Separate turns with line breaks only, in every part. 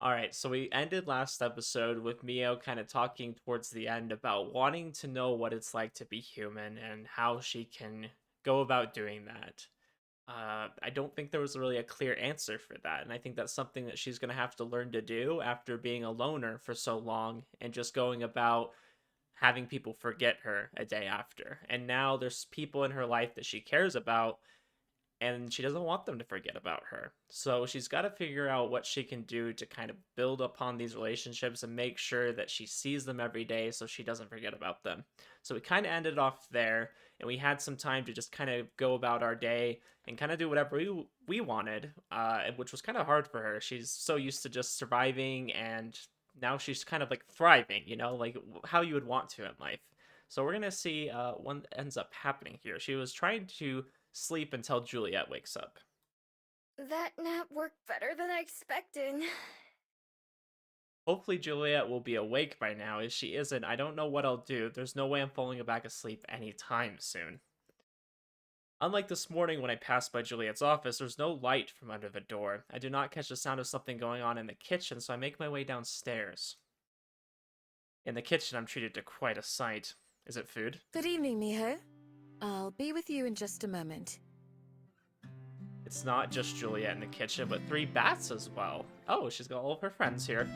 Alright, so we ended last episode with Mio kind of talking towards the end about wanting to know what it's like to be human and how she can go about doing that. I don't think there was really a clear answer for that, and I think that's something that she's going to have to learn to do after being a loner for so long and just going about having people forget her a day after. And now there's people in her life that she cares about and she doesn't want them to forget about her. So she's got to figure out what she can do to kind of build upon these relationships and make sure that she sees them every day so she doesn't forget about them. So we kind of ended off there, and we had some time to just kind of go about our day and kind of do whatever we wanted, which was kind of hard for her. She's so used to just surviving, and now she's kind of like thriving, like how you would want to in life. So we're gonna see what ends up happening here. She was trying to sleep until Juliet wakes up.
That nap worked better than I expected.
Hopefully, Juliet will be awake by now. If she isn't, I don't know what I'll do. There's no way I'm falling back asleep anytime soon. Unlike this morning when I passed by Juliet's office, there's no light from under the door. I do not catch the sound of something going on in the kitchen, so I make my way downstairs. In the kitchen, I'm treated to quite a sight. Is it food?
Good evening, Miho. I'll be with you in just a moment.
It's not just Juliet in the kitchen, but three bats as well. Oh, she's got all of her friends here.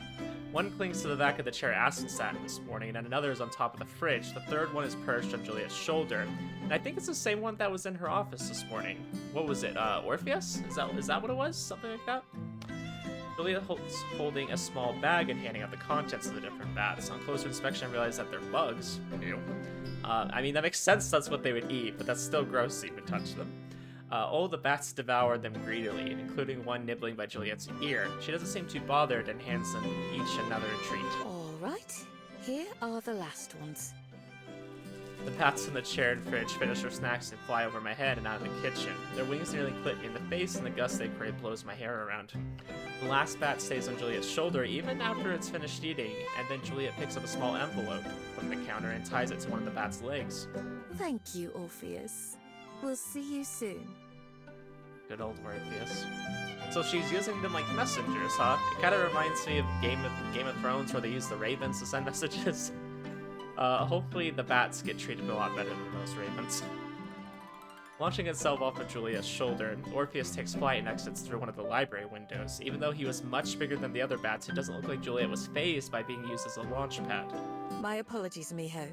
One clings to the back of the chair Aspen sat in this morning, and another is on top of the fridge. The third one is perched on Juliet's shoulder, and I think it's the same one that was in her office this morning. What was it, Orpheus? Is that what it was? Something like that? Juliet holding a small bag and handing out the contents of the different bats. On closer inspection, I realized that they're bugs. Ew. I mean, that makes sense, that's what they would eat, but that's still gross to even touch them. All the bats devour them greedily, including one nibbling by Juliet's ear. She doesn't seem too bothered and hands them each another treat.
All right, here are the last ones.
The bats in the chair and fridge finish their snacks and fly over my head and out of the kitchen. Their wings nearly clip me in the face, and the gust they create blows my hair around. The last bat stays on Juliet's shoulder even after it's finished eating, and then Juliet picks up a small envelope from the counter and ties it to one of the bat's legs.
Thank you, Orpheus. We'll see you soon.
Good old Orpheus. So she's using them like messengers, huh? It kind of reminds me of Game of Thrones, where they use the ravens to send messages. Hopefully the bats get treated a lot better than those ravens. Launching itself off of Juliet's shoulder, Orpheus takes flight and exits through one of the library windows. Even though he was much bigger than the other bats, it doesn't look like Juliet was fazed by being used as a launch pad.
My apologies, Miho.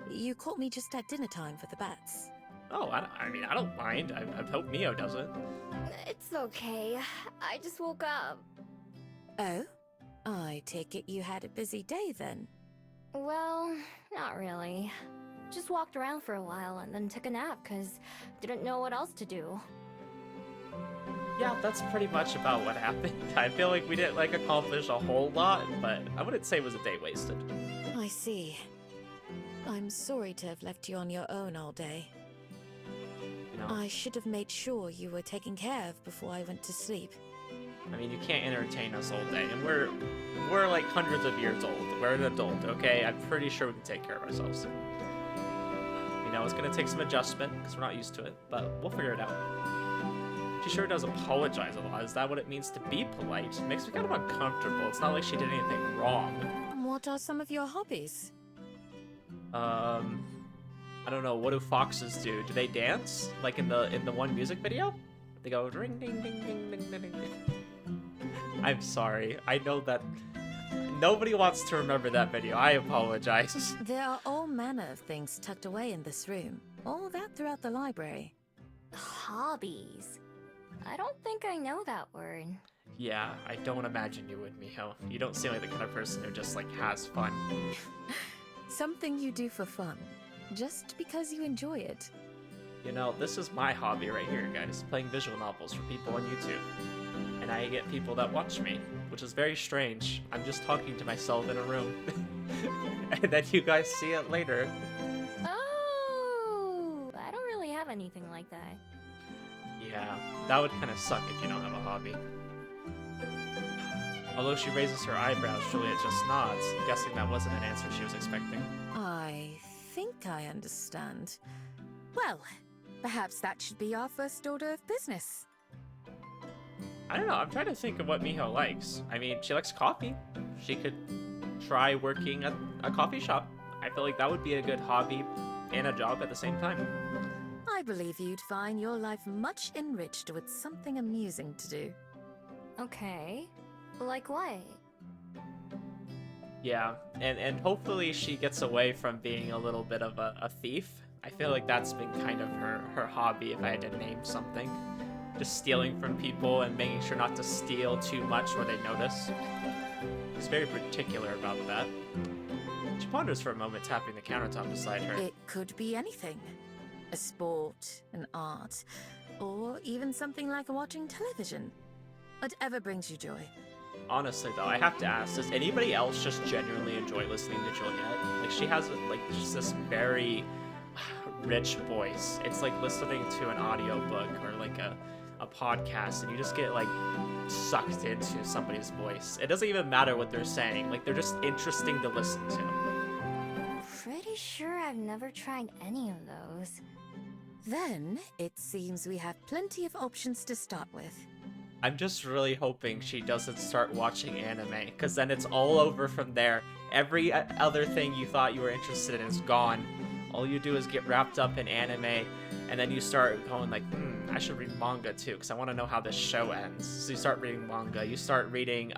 You caught me just at dinner time for the bats.
Oh, I mean, I don't mind. I hope Mio doesn't.
It's okay. I just woke up.
Oh? I take it you had a busy day then.
Well, not really. Just walked around for a while and then took a nap because didn't know what else to do.
Yeah, that's pretty much about what happened. I feel like we didn't accomplish a whole lot, but I wouldn't say it was a day wasted.
I see. I'm sorry to have left you on your own all day.
No.
I should have made sure you were taken care of before I went to sleep.
I mean, you can't entertain us all day, and we're like hundreds of years old. We're an adult, okay? I'm pretty sure we can take care of ourselves. It's gonna take some adjustment because we're not used to it, but we'll figure it out. She sure does apologize a lot. Is that what it means to be polite? It makes me kind of uncomfortable. It's not like she did anything wrong.
What are some of your hobbies?
I don't know. What do foxes do? Do they dance like in the one music video? They go ring ding ding ding ding ding ding. I'm sorry. I know that nobody wants to remember that video. I apologize.
There are all manner of things tucked away in this room. All that throughout the library.
Hobbies. I don't think I know that word.
Yeah, I don't imagine you would, Miho. You don't seem like the kind of person who just has fun.
Something you do for fun, just because you enjoy it.
This is my hobby right here, guys. Playing visual novels for people on YouTube. And I get people that watch me, which is very strange. I'm just talking to myself in a room. And then you guys see it later.
Oh, I don't really have anything like that.
Yeah, that would kind of suck if you don't have a hobby. Although she raises her eyebrows, Juliet just nods, guessing that wasn't an answer she was expecting.
I think I understand. Well, perhaps that should be our first order of business.
I don't know. I'm trying to think of what Miho likes. I mean, she likes coffee. She could try working at a coffee shop. I feel like that would be a good hobby and a job at the same time.
I believe you'd find your life much enriched with something amusing to do.
Okay. Like what?
Yeah, and hopefully she gets away from being a little bit of a thief. I feel like that's been kind of her hobby, if I had to name something. Just stealing from people and making sure not to steal too much where they notice. She's very particular about that. She ponders for a moment, tapping the countertop beside her.
It could be anything. A sport, an art, or even something like watching television. Whatever brings you joy.
Honestly, though, I have to ask, does anybody else just genuinely enjoy listening to Juliet? Like, she has, like, just this very rich voice. It's like listening to an audiobook or, like, a podcast, and you just get, like, sucked into somebody's voice. It doesn't even matter what they're saying. Like, they're just interesting to listen to.
Pretty sure I've never tried any of those.
Then, it seems we have plenty of options to start with.
I'm just really hoping she doesn't start watching anime, because then it's all over from there. Every other thing you thought you were interested in is gone. All you do is get wrapped up in anime, and then you start going like, I should read manga too, because I want to know how this show ends. So you start reading manga, you start reading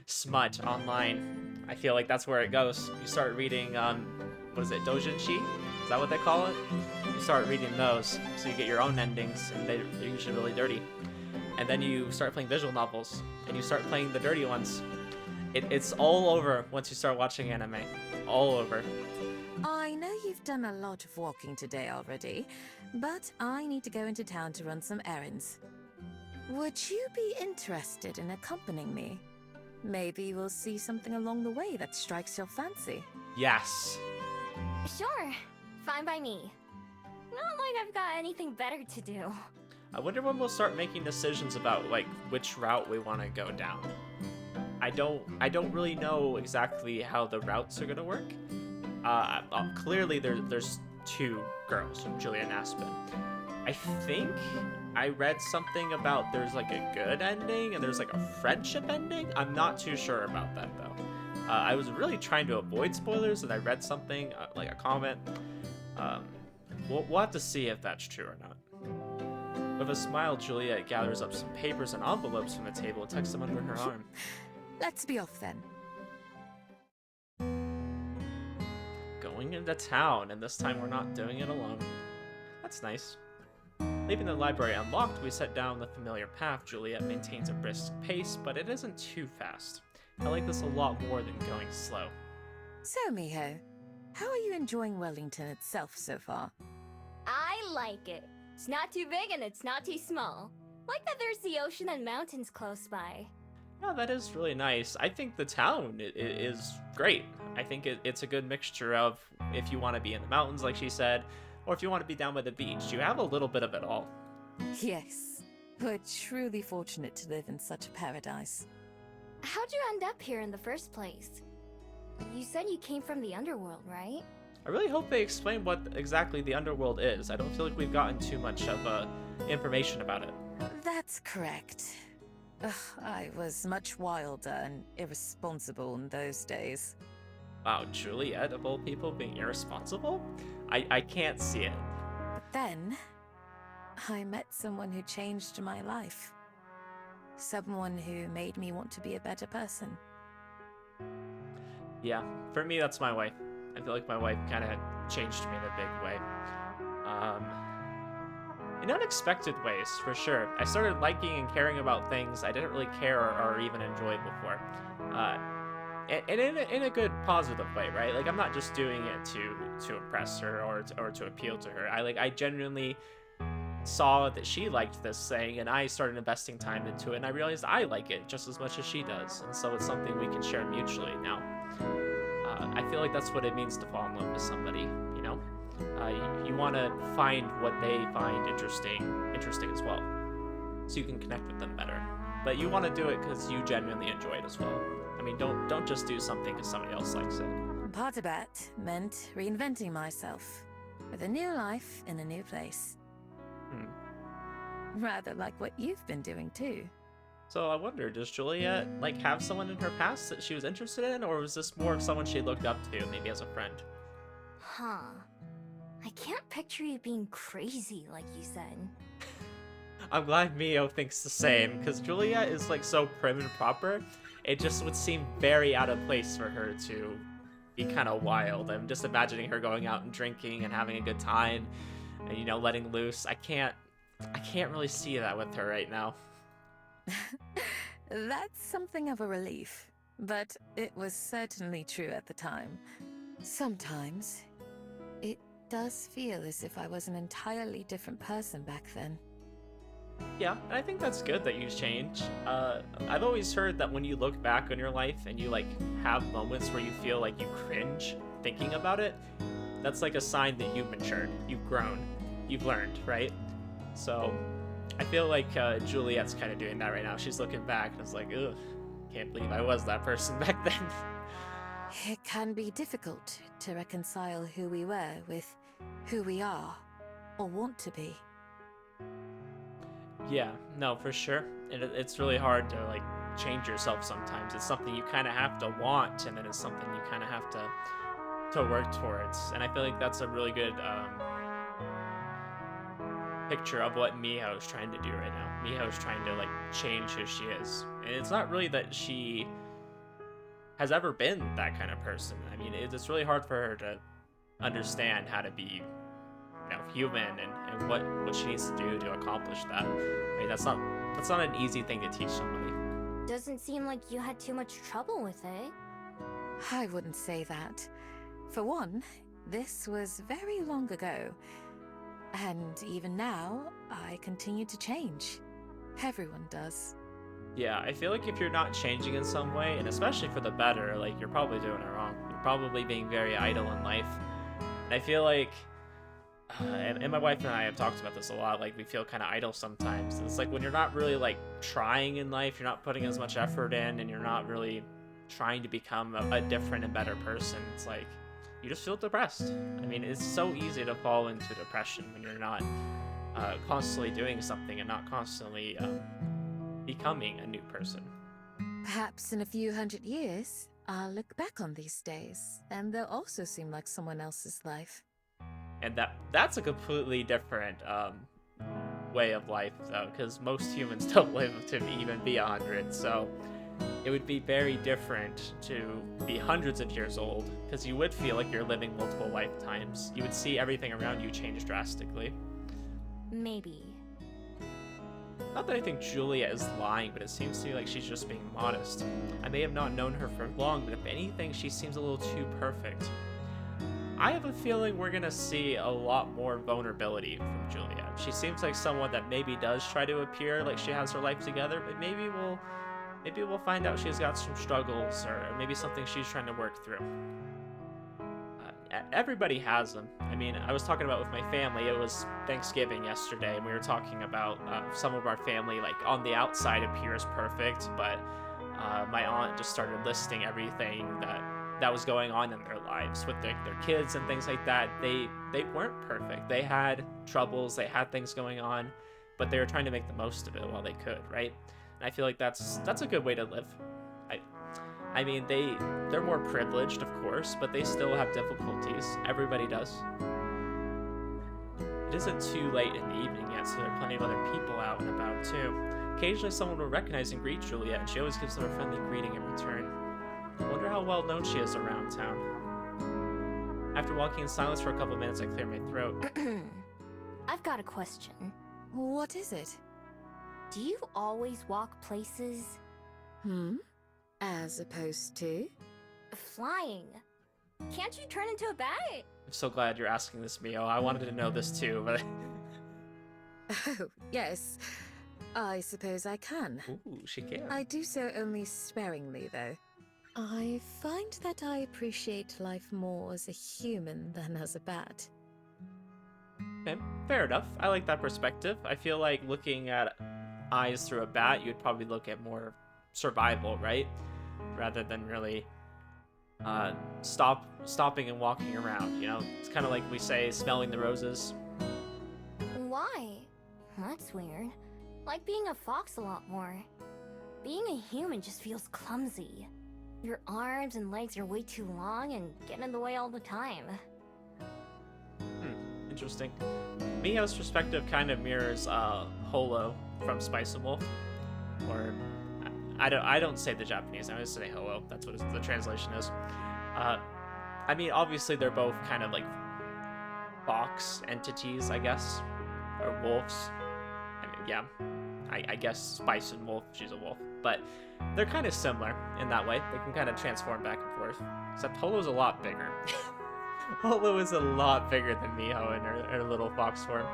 smut online. I feel like that's where it goes. You start reading, what is it, doujinshi? Is that what they call it? You start reading those, so you get your own endings, and they're usually really dirty. And then you start playing visual novels, and you start playing the dirty ones. It's all over once you start watching anime. All over.
I know you've done a lot of walking today already, but I need to go into town to run some errands. Would you be interested in accompanying me? Maybe we'll see something along the way that strikes your fancy.
Yes.
Sure. Fine by me. Not like I've got anything better to do.
I wonder when we'll start making decisions about, like, which route we want to go down. I don't really know exactly how the routes are gonna work. Clearly there's two girls, Juliet and Aspen. I think I read something about there's like a good ending and there's like a friendship ending. I'm not too sure about that though. I was really trying to avoid spoilers, and I read something like a comment. We'll have to see if that's true or not. With a smile, Juliet gathers up some papers and envelopes from the table and tucks them under her arm.
Let's be off then.
Going into town, and this time we're not doing it alone. That's nice. Leaving the library unlocked, we set down the familiar path. Juliet maintains a brisk pace, but it isn't too fast. I like this a lot more than going slow.
So, Miho, how are you enjoying Wellington itself so far?
I like it. It's not too big and it's not too small. Like that there's the ocean and mountains close by.
Yeah, that is really nice. I think the town is great. I think it's a good mixture of if you want to be in the mountains, like she said, or if you want to be down by the beach. You have a little bit of it all.
Yes, we're truly fortunate to live in such a paradise.
How'd you end up here in the first place? You said you came from the underworld, right?
I really hope they explain what exactly the underworld is. I don't feel like we've gotten too much of information about it.
That's correct. Ugh, I was much wilder and irresponsible in those days.
Wow, Juliet, of all people, being irresponsible? I can't see it.
But then, I met someone who changed my life. Someone who made me want to be a better person.
Yeah, for me, that's my wife. I feel like my wife kind of changed me in a big way. In unexpected ways, for sure. I started liking and caring about things I didn't really care or even enjoy before. And in a good, positive way, right? Like, I'm not just doing it to impress her or to appeal to her. I genuinely saw that she liked this thing, and I started investing time into it, and I realized I like it just as much as she does. And so it's something we can share mutually now. I feel like that's what it means to fall in love with somebody, you know? You want to find what they find interesting as well, so you can connect with them better. But you want to do it because you genuinely enjoy it as well. I mean, don't just do something because somebody else likes it.
Part of that meant reinventing myself, with a new life in a new place. Rather like what you've been doing too.
So I wonder, does Juliet like have someone in her past that she was interested in, or was this more of someone she looked up to, maybe as a friend?
Huh. I can't picture you being crazy like you said.
I'm glad Mio thinks the same, because Juliet is like so prim and proper. It just would seem very out of place for her to be kind of wild. I'm just imagining her going out and drinking and having a good time, and letting loose. I can't really see that with her right now.
That's something of a relief, but it was certainly true at the time. Sometimes, it does feel as if I was an entirely different person back then.
Yeah, and I think that's good that you change. I've always heard that when you look back on your life and you like have moments where you feel like you cringe thinking about it, that's like a sign that you've matured, you've grown, you've learned, right? So I feel like Juliet's kind of doing that right now. She's looking back and it's like, ugh, can't believe I was that person back then.
It can be difficult to reconcile who we were with who we are, or want to be.
Yeah, no, for sure. And it's really hard to like change yourself sometimes. It's something you kind of have to want, and then it's something you kind of have to work towards. And I feel like that's a really good picture of what Miho's trying to do right now. Miho's trying to like change who she is, and it's not really that she has ever been that kind of person. I mean, it's really hard for her to understand how to be human and what she needs to do to accomplish that. I mean, that's not an easy thing to teach somebody.
Doesn't seem like you had too much trouble with it.
I wouldn't say that. For one, this was very long ago. And even now, I continue to change. Everyone does.
Yeah, I feel like if you're not changing in some way, and especially for the better, like you're probably doing it wrong. You're probably being very idle in life. And I feel like and my wife and I have talked about this a lot. Like, we feel kind of idle sometimes. It's like when you're not really like trying in life, you're not putting as much effort in, and you're not really trying to become a different and better person. It's like you just feel depressed. I mean, it's so easy to fall into depression when you're not constantly doing something and not constantly becoming a new person.
Perhaps in a few hundred years, I'll look back on these days, and they'll also seem like someone else's life.
And that's a completely different way of life, though, because most humans don't live to even be 100. So it would be very different to be hundreds of years old, because you would feel like you're living multiple lifetimes. You would see everything around you change drastically.
Maybe.
Not that I think Julia is lying, but it seems to me like she's just being modest. I may have not known her for long, but if anything, she seems a little too perfect. I have a feeling we're gonna see a lot more vulnerability from Julia. She seems like someone that maybe does try to appear like she has her life together, but maybe we'll find out she's got some struggles or maybe something she's trying to work through. Everybody has them. I mean, I was talking about with my family. It was Thanksgiving yesterday, and we were talking about some of our family, like on the outside appears perfect, but my aunt just started listing everything that was going on in their lives with their kids and things like that. They weren't perfect. They had troubles, they had things going on, but they were trying to make the most of it while they could, right? And I feel like that's a good way to live. I mean, they're more privileged, of course, but they still have difficulties. Everybody does. It isn't too late in the evening yet, so there are plenty of other people out and about too. Occasionally someone will recognize and greet Juliet, and she always gives them a friendly greeting in return. I wonder how well known she is around town. After walking in silence for a couple minutes, I clear my throat.
I've got a question.
What is it?
Do you always walk places?
As opposed to?
Flying. Can't you turn into a bat?
I'm so glad you're asking this, Mio. I wanted to know this too, but...
Oh, yes. I suppose I can.
Ooh, she can.
I do so only sparingly, though. I find that I appreciate life more as a human than as a bat.
Okay, fair enough. I like that perspective. I feel like looking at eyes through a bat, you'd probably look at more survival, right? Rather than really stopping and walking around, you know? It's kind of like we say, smelling the roses.
Why? That's weird. Like being a fox a lot more. being a human just feels clumsy. Your arms and legs are way too long and get in the way all the time.
Interesting. Miho's perspective kind of mirrors Holo from Spice and Wolf, or I don't say the Japanese. I just say Holo. That's what the translation is. I mean, obviously they're both kind of like fox entities, I guess, or wolves. I mean, yeah, I guess Spice and Wolf. She's a wolf, but they're kind of similar in that way. They can kind of transform back and forth. Except Holo's a lot bigger. Holo is a lot bigger than Miho in her little fox form.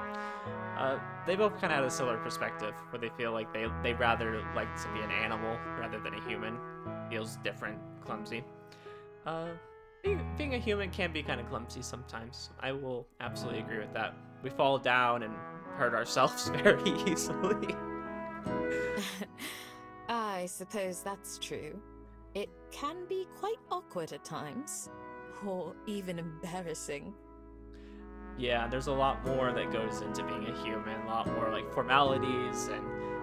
They both kind of have a similar perspective, where they feel like they rather like to be an animal rather than a human. Feels different, clumsy. Being a human can be kind of clumsy sometimes. I will absolutely agree with that. We fall down and hurt ourselves very easily.
I suppose that's true. It can be quite awkward at times, or even embarrassing.
Yeah, there's a lot more that goes into being a human, a lot more like formalities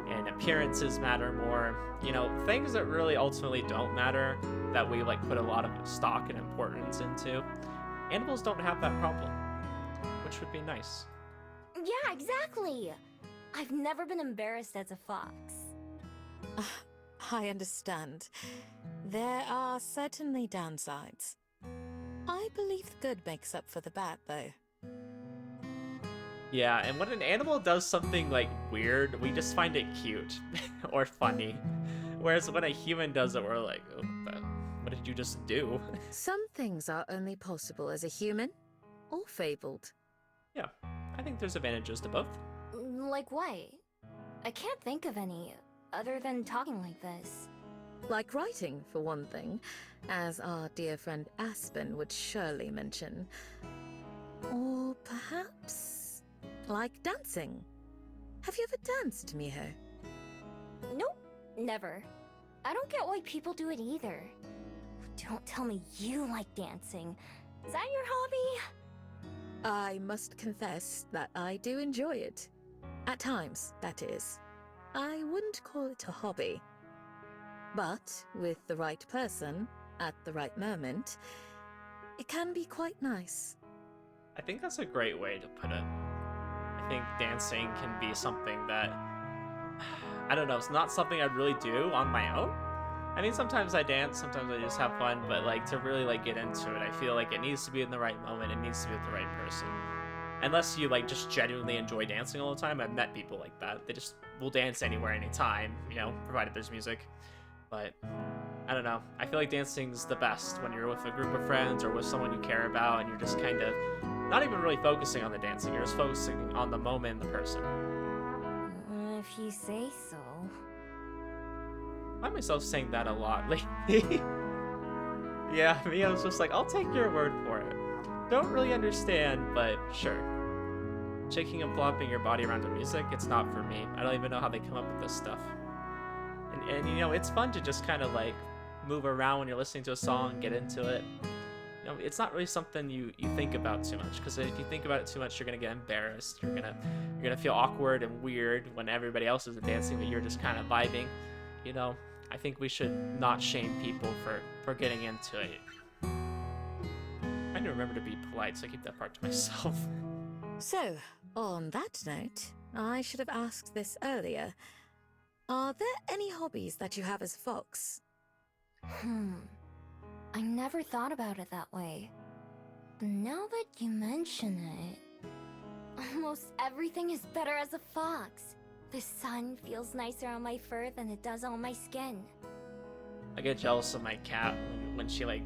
and appearances matter more. You know, things that really ultimately don't matter, that we like put a lot of stock and importance into. Animals don't have that problem, which would be nice.
Yeah, exactly! I've never been embarrassed as a fox.
I understand. There are certainly downsides. I believe the good makes up for the bad, though.
Yeah, and when an animal does something like weird, we just find it cute or funny. Whereas when a human does it, we're like, oh, what did you just do?
Some things are only possible as a human, or fabled.
Yeah, I think there's advantages to both.
Like what? I can't think of any, other than talking like this.
Like writing, for one thing, as our dear friend Aspen would surely mention. Or perhaps like dancing. Have you ever danced, Miho?
Nope, never. I don't get why people do it either. Don't tell me you like dancing. Is that your hobby?
I must confess that I do enjoy it. At times, that is. I wouldn't call it a hobby. But with the right person, at the right moment, it can be quite nice.
I think that's a great way to put it. I think dancing can be something that, I don't know, it's not something I'd really do on my own. I mean, sometimes I dance, sometimes I just have fun, but like to really like get into it, I feel like it needs to be in the right moment, it needs to be with the right person. Unless you like just genuinely enjoy dancing all the time. I've met people like that. They just will dance anywhere, anytime, you know, provided there's music. But I don't know. I feel like dancing's the best when you're with a group of friends or with someone you care about, and you're just kind of not even really focusing on the dancing. You're just focusing on the moment and the person.
If you say so.
I find myself saying that a lot lately. Yeah, me, I was just like, I'll take your word for it. Don't really understand, but sure. Shaking and flopping your body around to music, it's not for me. I don't even know how they come up with this stuff. And you know, it's fun to just kind of like move around when you're listening to a song, get into it. You know, it's not really something you think about too much, because if you think about it too much, you're gonna get embarrassed. You're gonna feel awkward and weird when everybody else is dancing, but you're just kind of vibing. You know, I think we should not shame people for getting into it. I need to remember to be polite, so I keep that part to myself.
So, on that note, I should have asked this earlier. Are there any hobbies that you have as a fox?
I never thought about it that way. But now that you mention it, almost everything is better as a fox. The sun feels nicer on my fur than it does on my skin.
I get jealous of my cat when she like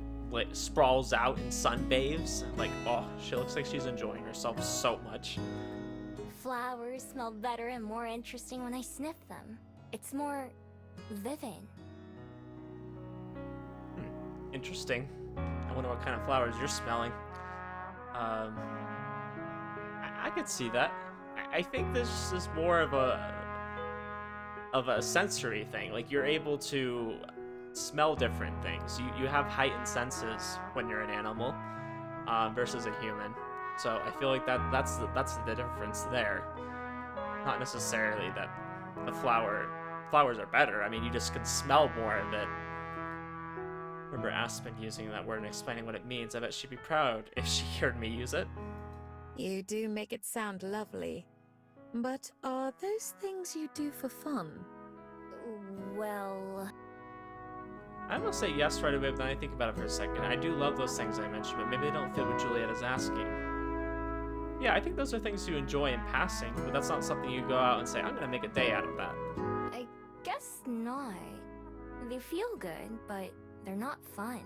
sprawls out and sunbathes. Like, oh, she looks like she's enjoying herself so much.
Flowers smell better and more interesting when I sniff them. It's more vivid.
Interesting. I wonder what kind of flowers you're smelling. I could see that. I think this is more of a sensory thing. Like, you're able to smell different things. You have heightened senses when you're an animal versus a human. So I feel like that's the difference there. Not necessarily that the flower flowers are better. I mean, you just can smell more of it. Remember Aspen using that word and explaining what it means. I bet she'd be proud if she heard me use it.
You do make it sound lovely. But are those things you do for fun?
Well...
I'm gonna say yes right away, but then I think about it for a second. I do love those things I mentioned, but maybe they don't fit what Juliet is asking. Yeah, I think those are things you enjoy in passing, but that's not something you go out and say, I'm gonna make a day out of that.
I guess not. They feel good, but they're not fun.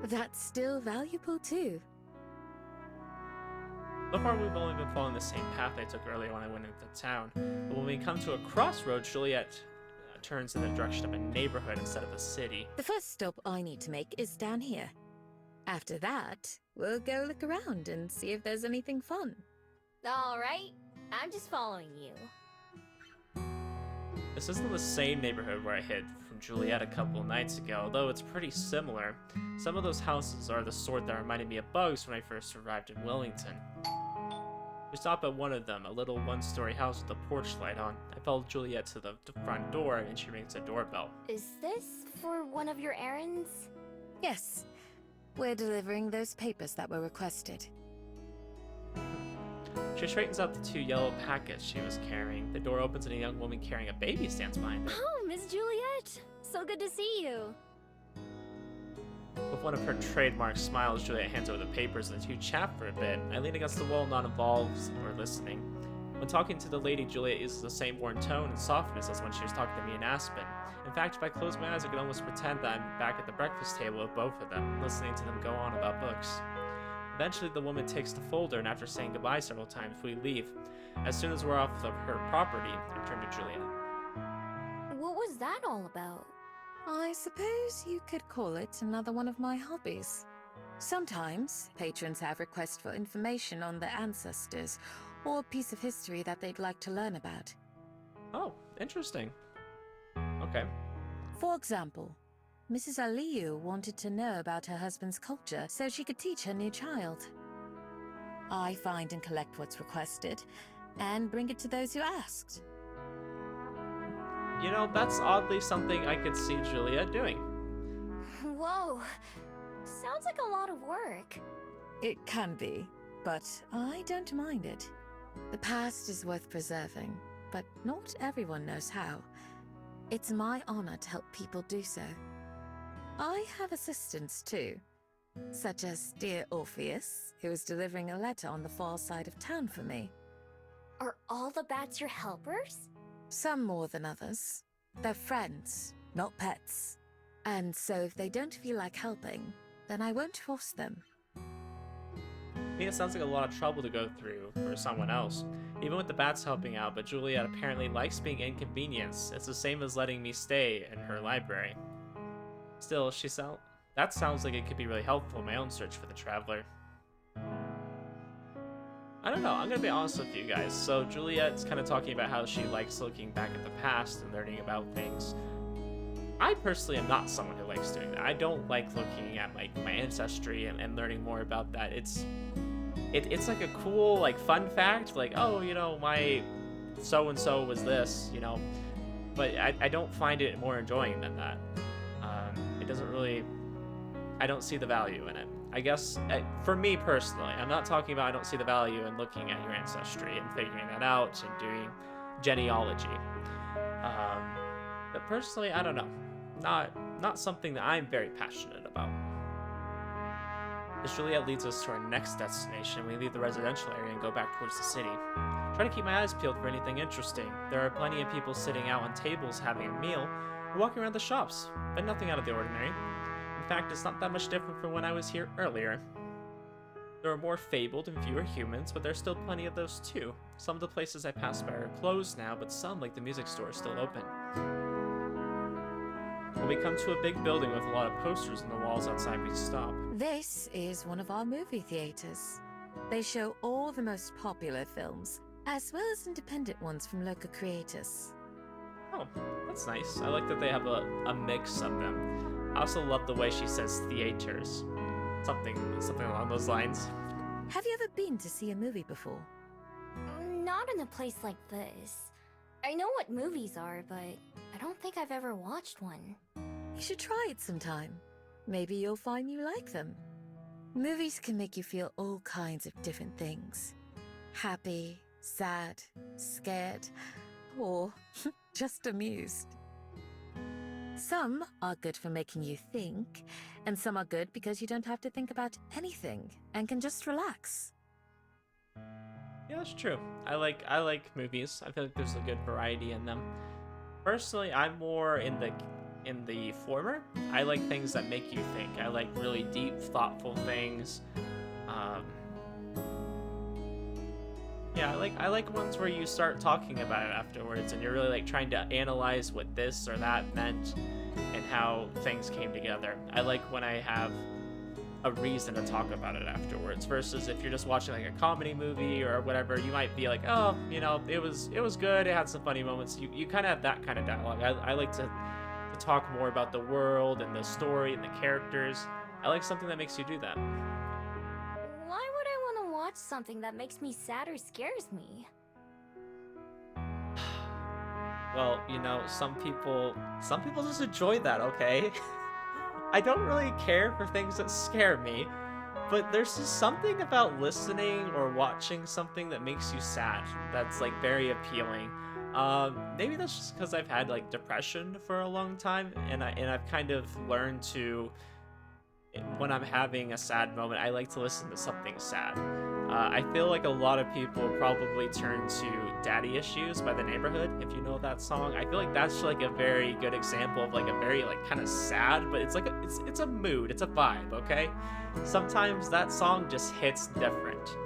That's still valuable too.
So far, we've only been following the same path I took earlier when I went into town. But when we come to a crossroads, Juliet turns in the direction of a neighborhood instead of a city.
The first stop I need to make is down here. After that, we'll go look around and see if there's anything fun.
Alright, I'm just following you.
This isn't the same neighborhood where I hid from Juliet a couple nights ago, although it's pretty similar. Some of those houses are the sort that reminded me of Bugs when I first arrived in Wellington. We stop at one of them, a little one-story house with a porch light on. I follow Juliet to the front door, and she rings a doorbell.
Is this for one of your errands?
Yes, we're delivering those papers that were requested.
She straightens out the 2 yellow packets she was carrying. The door opens and a young woman carrying a baby stands behind her.
Oh, Miss Juliet! So good to see you!
With one of her trademark smiles, Juliet hands over the papers and the 2 chat for a bit. I lean against the wall, not involved or listening. When talking to the lady, Juliet uses the same worn tone and softness as when she was talking to me and Aspen. In fact, if I close my eyes, I can almost pretend that I'm back at the breakfast table with both of them, listening to them go on about books. Eventually, the woman takes the folder, and after saying goodbye several times, we leave. As soon as we're off of her property, I turn to Juliet.
What was that all about?
I suppose you could call it another one of my hobbies. Sometimes, patrons have requests for information on their ancestors, or a piece of history that they'd like to learn about.
Oh, interesting. Okay.
For example, Mrs. Aliyu wanted to know about her husband's culture so she could teach her new child. I find and collect what's requested, and bring it to those who asked.
You know, that's oddly something I could see Juliet doing.
Whoa! Sounds like a lot of work.
It can be, but I don't mind it. The past is worth preserving, but not everyone knows how. It's my honor to help people do so. I have assistants too, such as dear Orpheus, who is delivering a letter on the far side of town for me.
Are all the bats your helpers?
Some more than others. They're friends, not pets. And so if they don't feel like helping, then I won't force them.
I mean, it sounds like a lot of trouble to go through for someone else. Even with the bats helping out, but Juliet apparently likes being inconvenienced. It's the same as letting me stay in her library. Still, that sounds like it could be really helpful in my own search for the traveler. I don't know, I'm gonna be honest with you guys. So Juliet's kind of talking about how she likes looking back at the past and learning about things. I personally am not someone who likes doing that. I don't like looking at my ancestry and learning more about that. It's like a cool, like, fun fact, like, oh, you know, my so-and-so was this, you know, but I don't find it more enjoying than that. It doesn't really, I don't see the value in it. I guess, for me personally, I'm not talking about I don't see the value in looking at your ancestry and figuring that out and doing genealogy. But personally, I don't know. Not something that I'm very passionate about. As Juliet leads us to our next destination, we leave the residential area and go back towards the city. Try to keep my eyes peeled for anything interesting. There are plenty of people sitting out on tables having a meal, or walking around the shops, but nothing out of the ordinary. In fact, it's not that much different from when I was here earlier. There are more fabled and fewer humans, but there's still plenty of those too. Some of the places I passed by are closed now, but some, like the music store, are still open. When we come to a big building with a lot of posters on the walls outside, we stop.
This is one of our movie theaters. They show all the most popular films, as well as independent ones from local creators.
Oh, that's nice. I like that they have a mix of them. I also love the way she says theaters. Something along those lines.
Have you ever been to see a movie before?
Not in a place like this. I know what movies are, but I don't think I've ever watched one.
You should try it sometime. Maybe you'll find you like them. Movies can make you feel all kinds of different things. Happy, sad, scared, or just amused. Some are good for making you think, and some are good because you don't have to think about anything and can just relax.
Yeah, that's true. I like movies. I feel like there's a good variety in them. Personally, I'm more in the former. I like things that make you think. I like really deep, thoughtful things. Um, yeah, I like ones where you start talking about it afterwards, and you're really like trying to analyze what this or that meant and how things came together. I like when I have a reason to talk about it afterwards, versus if you're just watching like a comedy movie or whatever, you might be like, oh, it was good, it had some funny moments. You kind of have that kind of dialogue. I like to talk more about the world and the story and the characters. I like something that makes you do that.
Why would I want to watch something that makes me sad or scares me?
Well, some people just enjoy that, okay? I don't really care for things that scare me, but there's just something about listening or watching something that makes you sad that's like very appealing. Maybe that's just because I've had like depression for a long time, and I've kind of learned to, when I'm having a sad moment, I like to listen to something sad. I feel like a lot of people probably turn to Daddy Issues by The Neighborhood, if you know that song. I feel like that's like a very good example of like a very like kind of sad, but it's like it's a mood, it's a vibe, okay? Sometimes that song just hits different.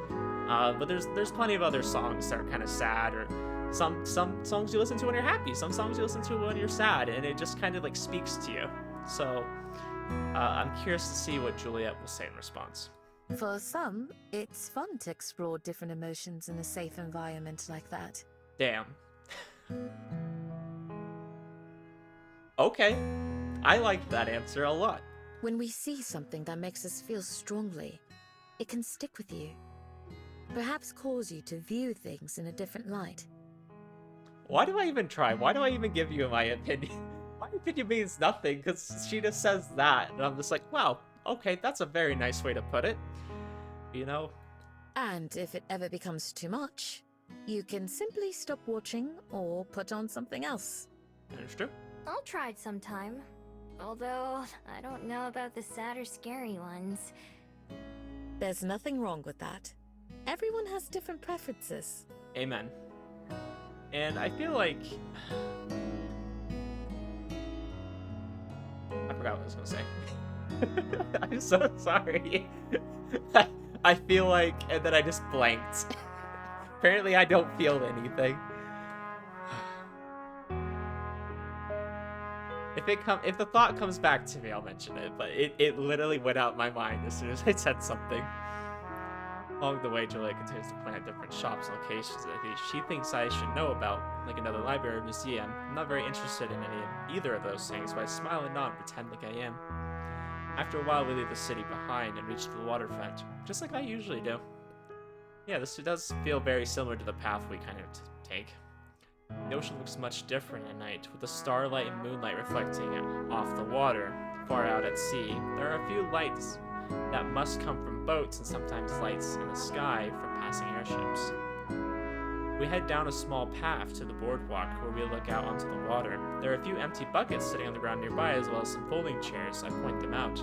But there's plenty of other songs that are kind of sad, or some songs you listen to when you're happy, some songs you listen to when you're sad, and it just kind of like speaks to you. So I'm curious to see what Juliet will say in response.
For some, it's fun to explore different emotions in a safe environment like that.
Damn. Okay. I like that answer a lot.
When we see something that makes us feel strongly, it can stick with you. Perhaps cause you to view things in a different light.
Why do I even try? Why do I even give you my opinion? My opinion means nothing, because she just says that, and I'm just like, wow, okay, that's a very nice way to put it.
And if it ever becomes too much, you can simply stop watching or put on something else.
That's true.
I'll try it sometime. Although, I don't know about the sad or scary ones.
There's nothing wrong with that. Everyone has different preferences.
Amen. And I feel like... I forgot what I was going to say. I'm so sorry. I feel like, and then I just blanked. Apparently I don't feel anything. If the thought comes back to me, I'll mention it, but it literally went out my mind as soon as I said something. Along the way, Juliet continues to point at different shops and locations that she thinks I should know about, like another library or museum. I'm not very interested in either of those things, but I smile and nod and pretend like I am. After a while, we leave the city behind and reach the waterfront, just like I usually do. Yeah, this does feel very similar to the path we kind of take. The ocean looks much different at night, with the starlight and moonlight reflecting off the water. Far out at sea, there are a few lights that must come from boats and sometimes lights in the sky from passing airships. We head down a small path to the boardwalk where we look out onto the water. There are a few empty buckets sitting on the ground nearby, as well as some folding chairs. I point them out.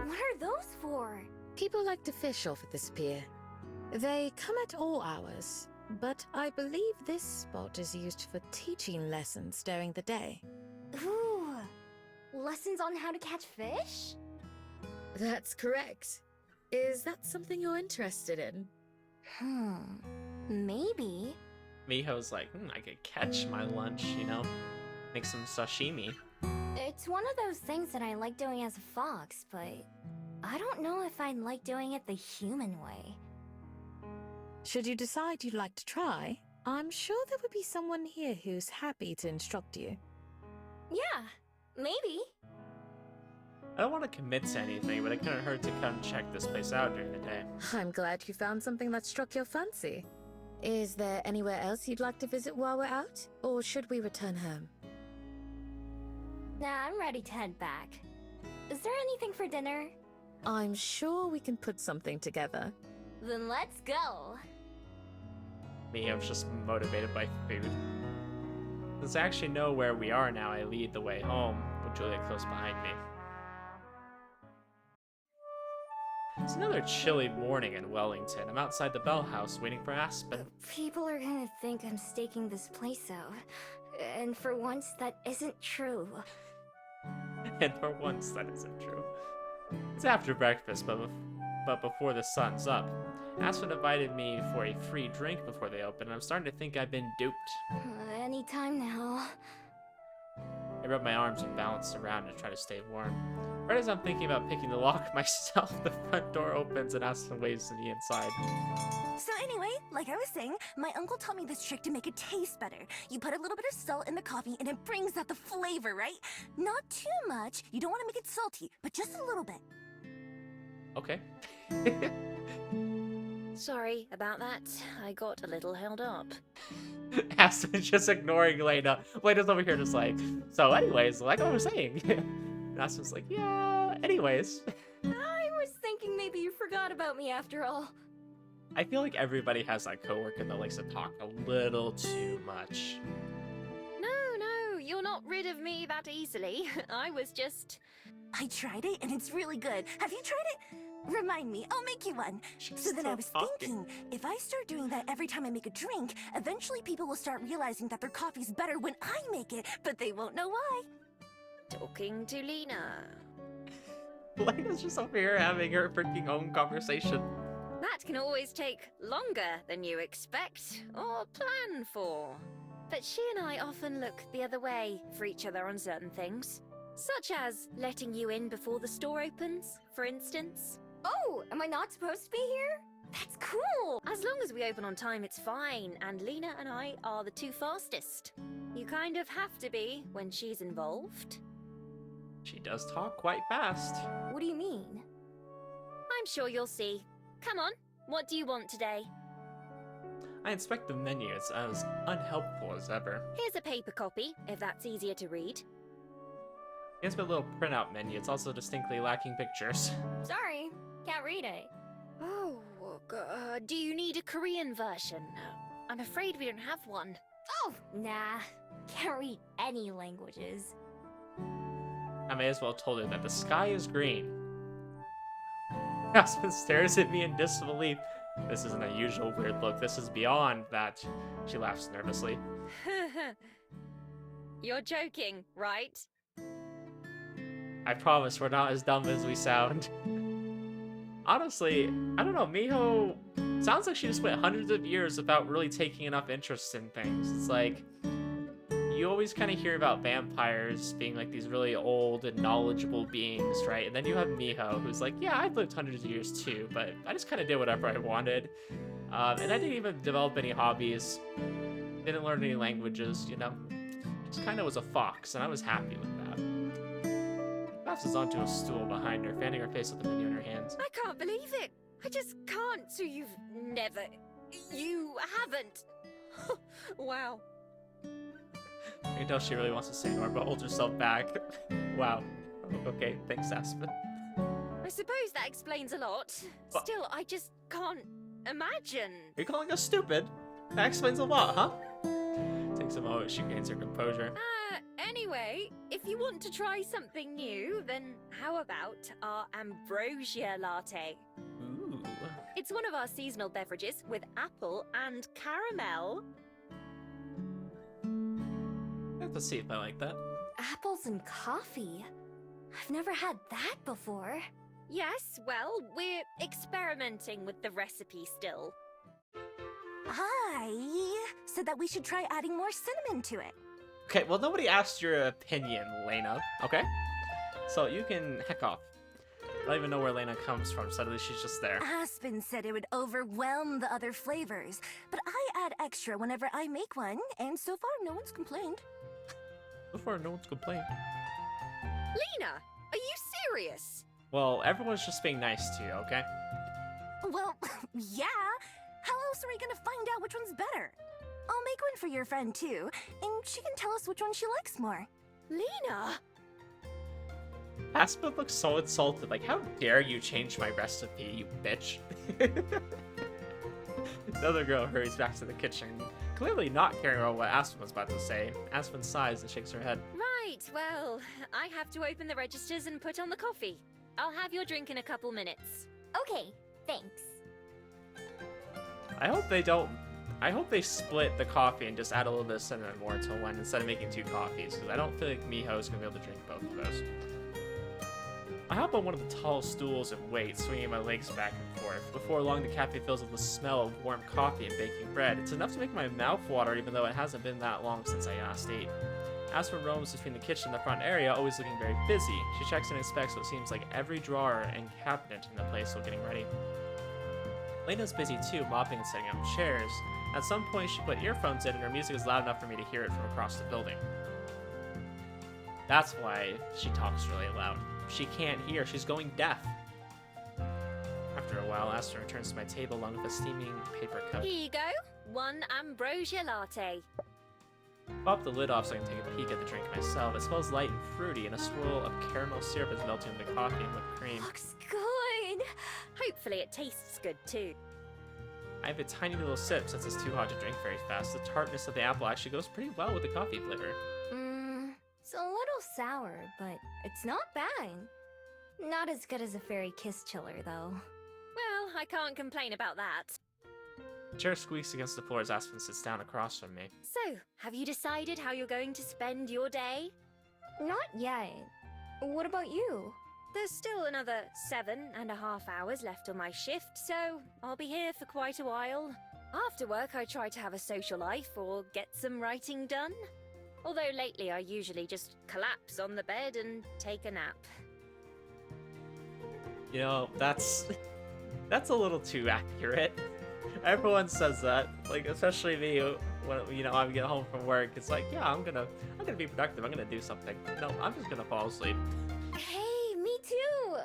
What are those for?
People like to fish off at this pier. They come at all hours, but I believe this spot is used for teaching lessons during the day.
Ooh, lessons on how to catch fish?
That's correct. Is that something you're interested in?
Maybe.
Miho's like, I could catch my lunch, make some sashimi.
It's one of those things that I like doing as a fox, but I don't know if I'd like doing it the human way.
Should you decide you'd like to try, I'm sure there would be someone here who's happy to instruct you.
Yeah, maybe.
I don't want to commit to anything, but it couldn't hurt to come check this place out during the day.
I'm glad you found something that struck your fancy. Is there anywhere else you'd like to visit while we're out, or should we return home?
Nah, I'm ready to head back. Is there anything for dinner?
I'm sure we can put something together.
Then let's go.
Me, I was just motivated by food. Since I actually know where we are now, I lead the way home, with Juliet close behind me. It's another chilly morning in Wellington. I'm outside the Bell House waiting for Aspen.
People are gonna think I'm staking this place out. And for once, that isn't true.
And for once, that isn't true. It's after breakfast, but before the sun's up. Aspen invited me for a free drink before they open, and I'm starting to think I've been duped.
Anytime now.
I rub my arms and balance around and try to stay warm. Right as I'm thinking about picking the lock myself, the front door opens and Aspen waves to me inside.
So anyway, like I was saying, my uncle taught me this trick to make it taste better. You put a little bit of salt in the coffee and it brings out the flavor, right? Not too much. You don't want to make it salty, but just a little bit.
Okay.
Sorry about that. I got a little held up.
Aspen's just ignoring Lena. Lena's over here just like, so anyways, like I was saying. And Aspen's like, yeah, anyways.
I was thinking maybe you forgot about me after all.
I feel like everybody has that coworker that likes to talk a little too much.
No, you're not rid of me that easily. I was just...
I tried it and it's really good. Have you tried it? Remind me, I'll make you one.
She's
So then I
still
was
talking.
thinking, if I start doing that every time I make a drink, eventually people will start realizing that their coffee's better when I make it, but they won't know why.
talking to Lena.
Lena's just over here having her freaking own conversation.
That can always take longer than you expect or plan for. But she and I often look the other way for each other on certain things. Such as letting you in before the store opens, for instance.
Oh, am I not supposed to be here?
That's cool.
As long as we open on time, it's fine, and Lena and I are the two fastest. You kind of have to be when she's involved.
She does talk quite fast.
What do you mean?
I'm sure you'll see. Come on, what do you want today?
I inspect the menu. It's as unhelpful as ever.
Here's a paper copy, if that's easier to read.
It's a little printout menu. It's also distinctly lacking pictures.
Sorry, can't read it.
Oh, do you need a Korean version? I'm afraid we don't have one.
Oh, nah. Can't read any languages.
I may as well have told her that the sky is green. Aspen stares at me in disbelief. This isn't a usual weird look. This is beyond that. She laughs nervously.
You're joking, right?
I promise we're not as dumb as we sound. Honestly, I don't know, Miho sounds like she just went hundreds of years without really taking enough interest in things. It's like, you always kind of hear about vampires being like these really old and knowledgeable beings, right? And then you have Miho, who's like, yeah, I've lived hundreds of years too, but I just kind of did whatever I wanted. And I didn't even develop any hobbies, didn't learn any languages, you know? Just kind of was a fox, and I was happy with that. Passes onto a stool behind her, fanning her face with the menu in her hands.
I can't believe it. I just can't. So you haven't. Wow.
I can tell she really wants to say more, but holds herself back. Wow. Okay, thanks, Aspen.
I suppose that explains a lot.
What?
Still, I just can't imagine.
You're calling us stupid? That explains a lot, huh? Takes a moment, she gains her composure.
Anyway, if you want to try something new, then how about our ambrosia latte?
Ooh.
It's one of our seasonal beverages with apple and caramel.
I have to see if I like that.
Apples and coffee? I've never had that before.
Yes, well, we're experimenting with the recipe still.
I said that we should try adding more cinnamon to it.
Okay, well, nobody asked your opinion, Lena, okay? So you can heck off. I don't even know where Lena comes from, suddenly she's just there.
Aspen said it would overwhelm the other flavors, but I add extra whenever I make one, and so far no one's complained.
So far, no one's complained.
Lena, are you serious?
Well, everyone's just being nice to you, okay?
Well, yeah. How else are we gonna find out which one's better? I'll make one for your friend too, and she can tell us which one she likes more.
Lena,
Aspen looks so insulted, like, how dare you change my recipe, you bitch. The other girl hurries back to the kitchen, clearly not caring about what Aspen was about to say. Aspen sighs and shakes her head.
Right, well, I have to open the registers and put on the coffee. I'll have your drink in a couple minutes.
Okay, thanks.
I hope they split the coffee and just add a little bit of cinnamon more until when, instead of making 2 coffees, because I don't feel like Miho is going to be able to drink both of those. I hop on one of the tall stools and wait, swinging my legs back and forth. Before long, the cafe fills with the smell of warm coffee and baking bread. It's enough to make my mouth water, even though it hasn't been that long since I last ate. Aspen roams between the kitchen and the front area, always looking very busy. She checks and inspects what seems like every drawer and cabinet in the place while getting ready. Lena's busy too, mopping and setting up chairs. At some point, she put earphones in and her music is loud enough for me to hear it from across the building. That's why she talks really loud. She can't hear, she's going deaf. After a while, Aspen returns to my table along with a steaming paper cup.
Here you go. 1 ambrosia latte.
Pop the lid off so I can take a peek at the drink myself. It smells light and fruity, and a swirl of caramel syrup is melting in the coffee and whipped cream.
Looks good.
Hopefully it tastes good too.
I have a tiny little sip since it's too hot to drink very fast. The tartness of the apple actually goes pretty well with the coffee flavor.
It's a little sour, but it's not bad. Not as good as a fairy kiss chiller, though.
Well, I can't complain about that.
The chair squeaks against the floor as Aspen sits down across from me.
So, have you decided how you're going to spend your day?
Not yet. What about you?
There's still another 7.5 hours left on my shift, so I'll be here for quite a while. After work, I try to have a social life or get some writing done. Although lately I usually just collapse on the bed and take a nap.
You know, that's a little too accurate. Everyone says that, like, especially me when I get home from work. It's like, yeah, I'm gonna be productive. I'm gonna do something. No, I'm just gonna fall asleep.
Hey, me too!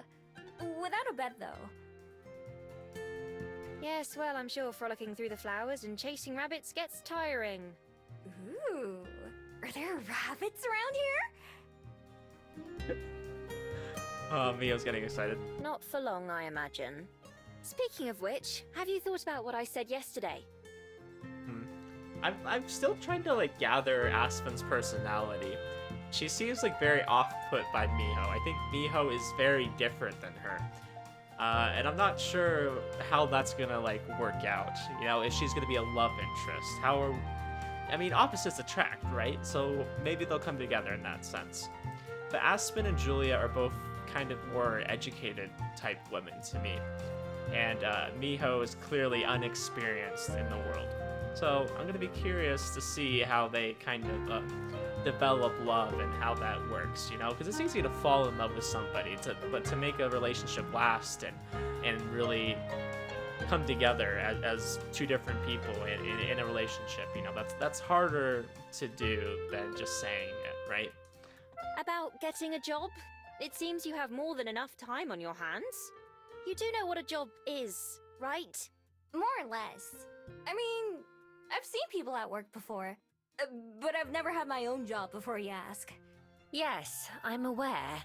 Without a bed, though.
Yes, well, I'm sure frolicking through the flowers and chasing rabbits gets tiring.
Ooh. Are there rabbits around here?
Oh, Mio's getting excited.
Not for long, I imagine. Speaking of which, have you thought about what I said yesterday?
I'm still trying to, like, gather Aspen's personality. She seems, like, very off-put by Miho. I think Miho is very different than her. And I'm not sure how that's gonna, like, work out. You know, if she's gonna be a love interest. I mean, opposites attract, right? So maybe they'll come together in that sense. But Aspen and Julia are both kind of more educated type women to me. And Miho is clearly unexperienced in the world. So I'm going to be curious to see how they kind of develop love and how that works, you know? Because it's easy to fall in love with somebody, but to make a relationship last and really come together as 2 different people in a relationship, you know, that's harder to do than just saying it, right?
About getting a job? It seems you have more than enough time on your hands. You do know what a job is, right?
More or less. I mean, I've seen people at work before, but I've never had my own job before you ask.
Yes, I'm aware.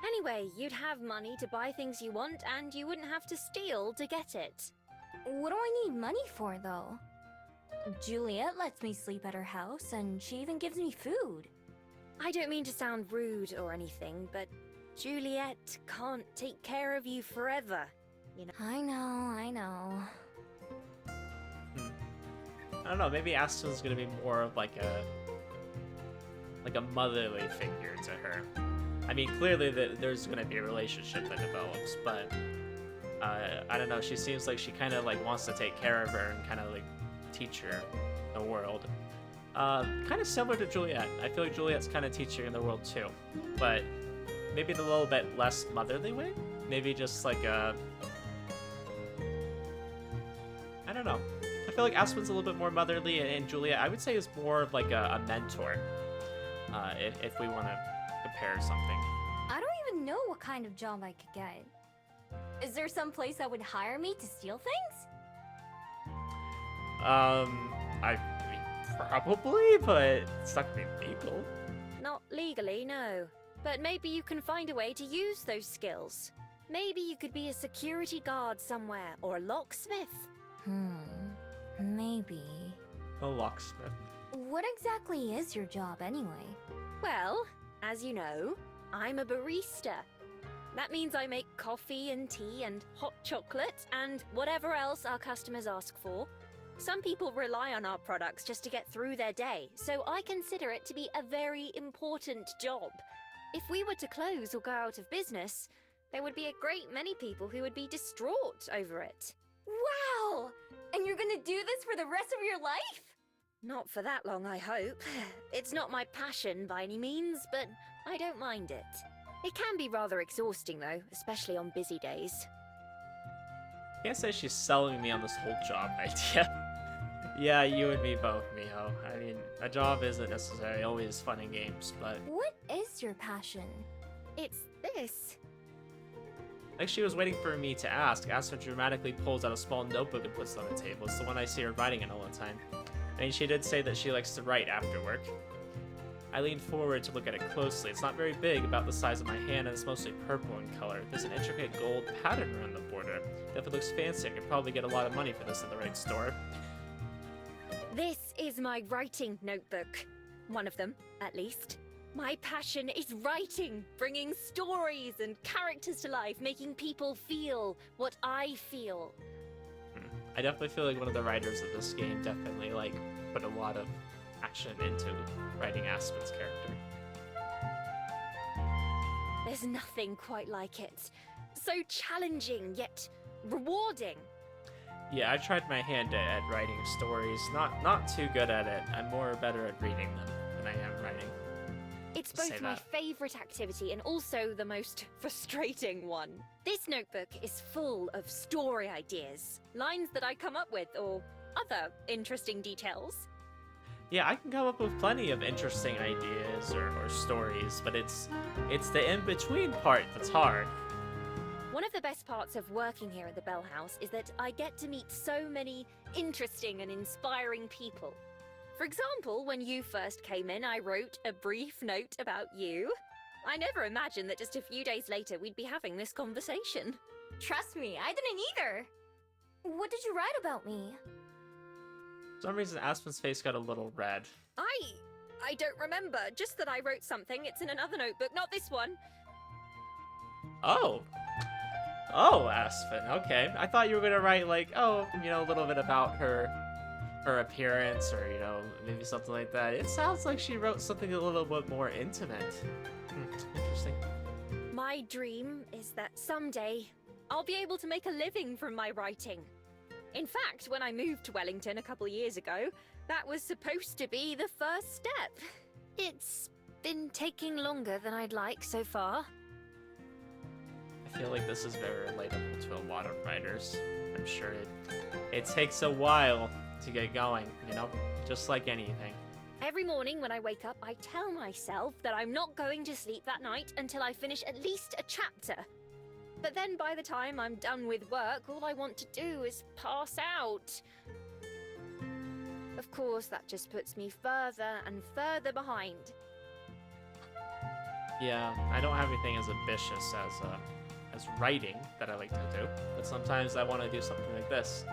Anyway, you'd have money to buy things you want, and you wouldn't have to steal to get it.
What do I need money for, though? Juliet lets me sleep at her house, and she even gives me food.
I don't mean to sound rude or anything, but Juliet can't take care of you forever, you know.
I know.
I don't know, maybe Aspen's gonna be more of like a motherly figure to her. I mean, clearly there's gonna be a relationship that develops, but I don't know, she seems like she kind of like wants to take care of her and kind of like teach her the world. Kind of similar to Juliet. I feel like Juliet's kind of teaching in the world too, but maybe in a little bit less motherly way. Maybe just like I don't know. I feel like Aspen's a little bit more motherly, and Juliet, I would say, is more of like a mentor. If we want to compare something.
I don't even know what kind of job I could get. Is there some place that would hire me to steal things?
I mean, probably, but it's not gonna be legal.
Not legally, no. But maybe you can find a way to use those skills. Maybe you could be a security guard somewhere, or a locksmith.
Maybe.
A locksmith.
What exactly is your job anyway?
Well, as you know, I'm a barista. That means I make coffee and tea and hot chocolate and whatever else our customers ask for. Some people rely on our products just to get through their day, so I consider it to be a very important job. If we were to close or go out of business, there would be a great many people who would be distraught over it.
Wow! And you're gonna do this for the rest of your life?
Not for that long, I hope. It's not my passion by any means, but I don't mind it. It can be rather exhausting though, especially on busy days.
Can't say she's selling me on this whole job idea. Yeah, you and me both, Miho. I mean, a job isn't necessarily always fun and games, but...
What is your passion?
It's this.
Like she was waiting for me to ask, Aspen dramatically pulls out a small notebook and puts it on the table. It's the one I see her writing in all the time. I mean, she did say that she likes to write after work. I leaned forward to look at it closely. It's not very big, about the size of my hand, and it's mostly purple in color. There's an intricate gold pattern around the border. If it looks fancy, I could probably get a lot of money for this at the right store.
This is my writing notebook. One of them, at least. My passion is writing, bringing stories and characters to life, making people feel what I feel.
I definitely feel like one of the writers of this game definitely, like, put a lot of passion into writing Aspen's character.
There's nothing quite like it. So challenging, yet rewarding.
Yeah, I've tried my hand at writing stories. Not too good at it. I'm more better at reading them than I am writing.
It's
Just say
both my
that.
favorite activity and also the most frustrating one. This notebook is full of story ideas, lines that I come up with, or other interesting details.
Yeah, I can come up with plenty of interesting ideas or stories, but it's the in-between part that's hard.
One of the best parts of working here at the Bell House is that I get to meet so many interesting and inspiring people. For example, when you first came in, I wrote a brief note about you. I never imagined that just a few days later we'd be having this conversation.
Trust me, I didn't either. What did you write about me?
For some reason, Aspen's face got a little red.
I don't remember, just that I wrote something. It's in another notebook, not this one.
Oh, Aspen, okay. I thought you were gonna write, like, a little bit about her appearance, or, maybe something like that. It sounds like she wrote something a little bit more intimate. Interesting.
My dream is that someday I'll be able to make a living from my writing. In fact, when I moved to Wellington a couple of years ago, that was supposed to be the first step. It's been taking longer than I'd like so far.
I feel like this is very relatable to a lot of writers. I'm sure it takes a while to get going, just like anything.
Every morning when I wake up, I tell myself that I'm not going to sleep that night until I finish at least a chapter. But then by the time I'm done with work, all I want to do is pass out. Of course, that just puts me further and further behind.
Yeah, I don't have anything as ambitious as writing that I like to do, but sometimes I want to do something like this.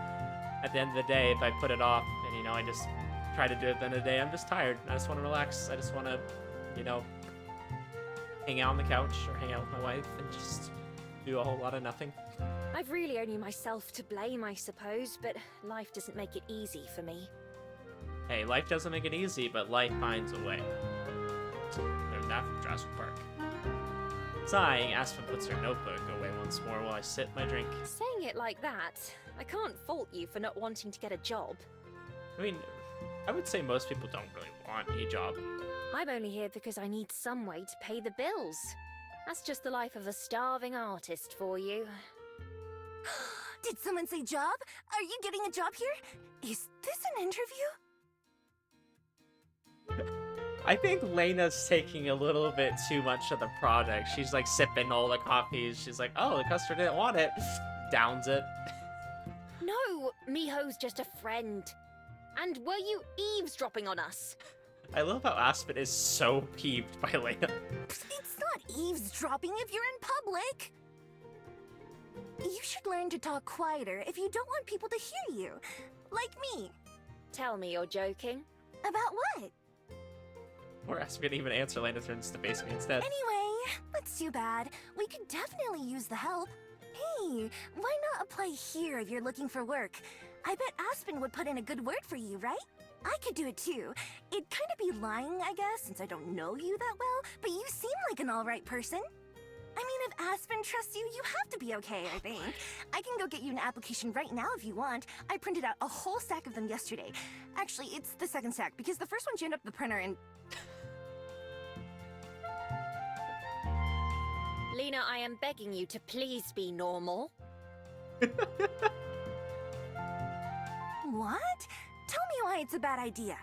At the end of the day, if I put it off and, I just try to do it at the end of the day, I'm just tired. I just want to relax. I just want to, hang out on the couch or hang out with my wife and just do a whole lot of nothing.
I've really only myself to blame, I suppose, but life doesn't make it easy for me.
Hey, life doesn't make it easy, but life finds a way. Learned that from Jurassic Park. Sighing, Aspen puts her notebook away once more while I sip my drink.
Saying it like that, I can't fault you for not wanting to get a job.
I mean, I would say most people don't really want a job.
I'm only here because I need some way to pay the bills. That's just the life of a starving artist for you.
Did someone say job? Are you getting a job here? Is this an interview?
I think Lena's taking a little bit too much of the product. She's like sipping all the coffees. She's like, oh, the customer didn't want it. Downs it.
No, Miho's just a friend. And were you eavesdropping on us?
I love how Aspen is so peeved by Lena.
It's not eavesdropping if you're in public. You should learn to talk quieter if you don't want people to hear you. Like me.
Tell me you're joking.
About what?
Or Aspen didn't even answer. Lena turns to face me instead.
Anyway, that's too bad. We could definitely use the help. Hey, why not apply here if you're looking for work? I bet Aspen would put in a good word for you, right? I could do it too. It'd kind of be lying, I guess, since I don't know you that well, but you seem like an alright person. I mean, if Aspen trusts you, you have to be okay, I think. I can go get you an application right now if you want. I printed out a whole stack of them yesterday. Actually, it's the second stack, because the first one jammed up the printer and...
Lena, I am begging you to please be normal.
What? Tell me why it's a bad idea.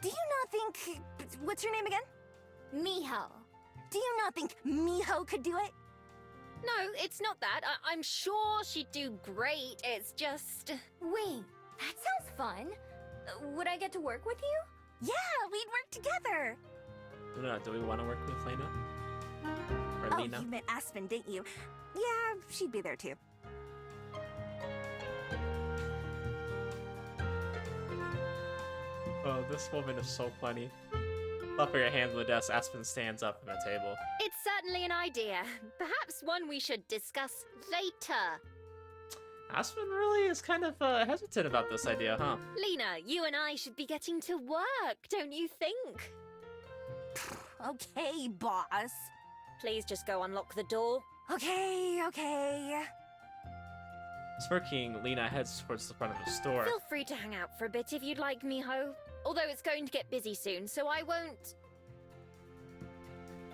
Do you not think... What's your name again?
Miho.
Do you not think Miho could do it?
No, it's not that. I'm sure she'd do great. It's just...
Wait, that sounds fun. Would I get to work with you?
Yeah, we'd work together.
No, do we want to work with Lena? Or
Oh,
Lena?
you meant Aspen, didn't you? Yeah, she'd be there too.
Oh, this woman is so funny. Flopping her hand on the desk, Aspen stands up from the table.
It's certainly an idea. Perhaps one we should discuss later.
Aspen really is kind of hesitant about this idea, huh?
Lena, you and I should be getting to work, don't you think?
Okay, boss.
Please just go unlock the door.
Okay.
Smirking, Lena heads towards the front of the store.
Feel free to hang out for a bit if you'd like, Miho. Although it's going to get busy soon, so I won't...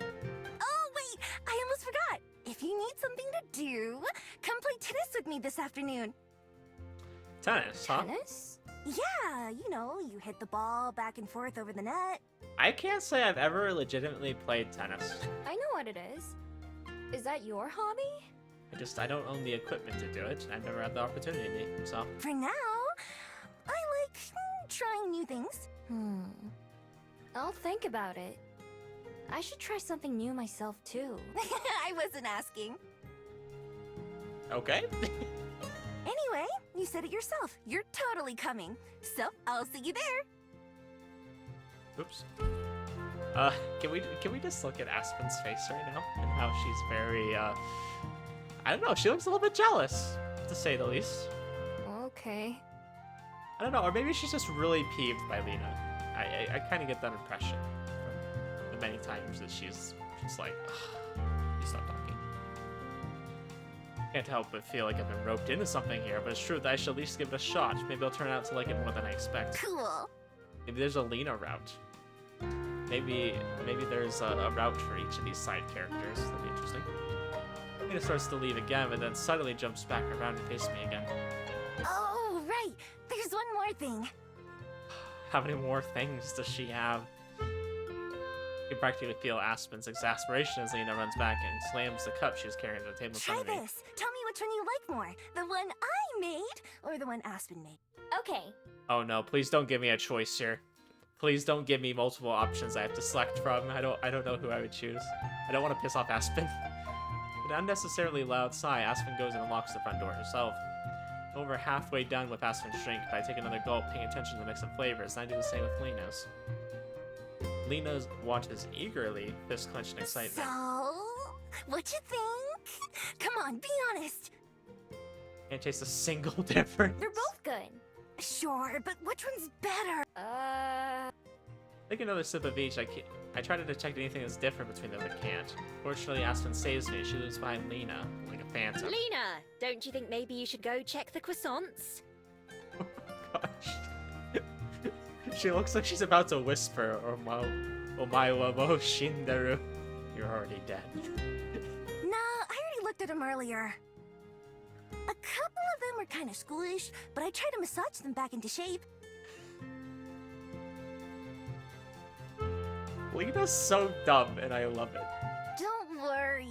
Oh, wait, I almost forgot. If you need something to do, come play tennis with me this afternoon.
Tennis, huh?
Tennis?
Yeah, you know, you hit the ball back and forth over the net.
I can't say I've ever legitimately played tennis.
I know what it is. Is that your hobby?
I don't own the equipment to do it. I've never had the opportunity, so...
For now, I like trying new things.
I'll think about it. I should try something new myself, too.
I wasn't asking.
Okay.
Anyway, you said it yourself. You're totally coming. So, I'll see you there.
Oops. Can we just look at Aspen's face right now? And how she's very, I don't know, she looks a little bit jealous, to say the least.
Okay.
I don't know, or maybe she's just really peeved by Lena. I kind of get that impression from the many times that she's just like, you stop talking. Can't help but feel like I've been roped into something here, but it's true that I should at least give it a shot. Maybe I'll turn out to like it more than I expect.
Cool.
Maybe there's a Lena route. Maybe there's a route for each of these side characters. That'd be interesting. Lena starts to leave again, but then suddenly jumps back around and faces me again.
Oh, right. There's one more thing.
How many more things does she have? You can practically feel Aspen's exasperation as Lena runs back and slams the cup she was carrying to the table in
Try
front of me.
this. Tell me which one you like more. The one I made or the one Aspen made?
Okay.
Oh no, please don't give me a choice here. Please don't give me multiple options I have to select from. I don't know who I would choose. I don't want to piss off Aspen. With an unnecessarily loud sigh, Aspen goes and unlocks the front door herself. I'm over halfway done with Aspen's drink, but I take another gulp, paying attention to the mix of flavors, and I do the same with Lena's. Lena watches eagerly, fist clenched in excitement.
So, what you think? Come on, be honest.
Can't taste a single difference.
They're both good.
Sure, but which one's better?
Take another sip of each. I try to detect anything that's different between them, but can't. Fortunately, Aspen saves me. She leaves behind Lena, like a phantom.
Lena, don't you think maybe you should go check the croissants?
Oh my gosh. She looks like she's about to whisper, Omae wa mou shinderu. You're already dead.
Nah, I already looked at them earlier. A couple of them were kind of schoolish, but I tried to massage them back into shape.
Lena's so dumb, and I love it.
Don't worry.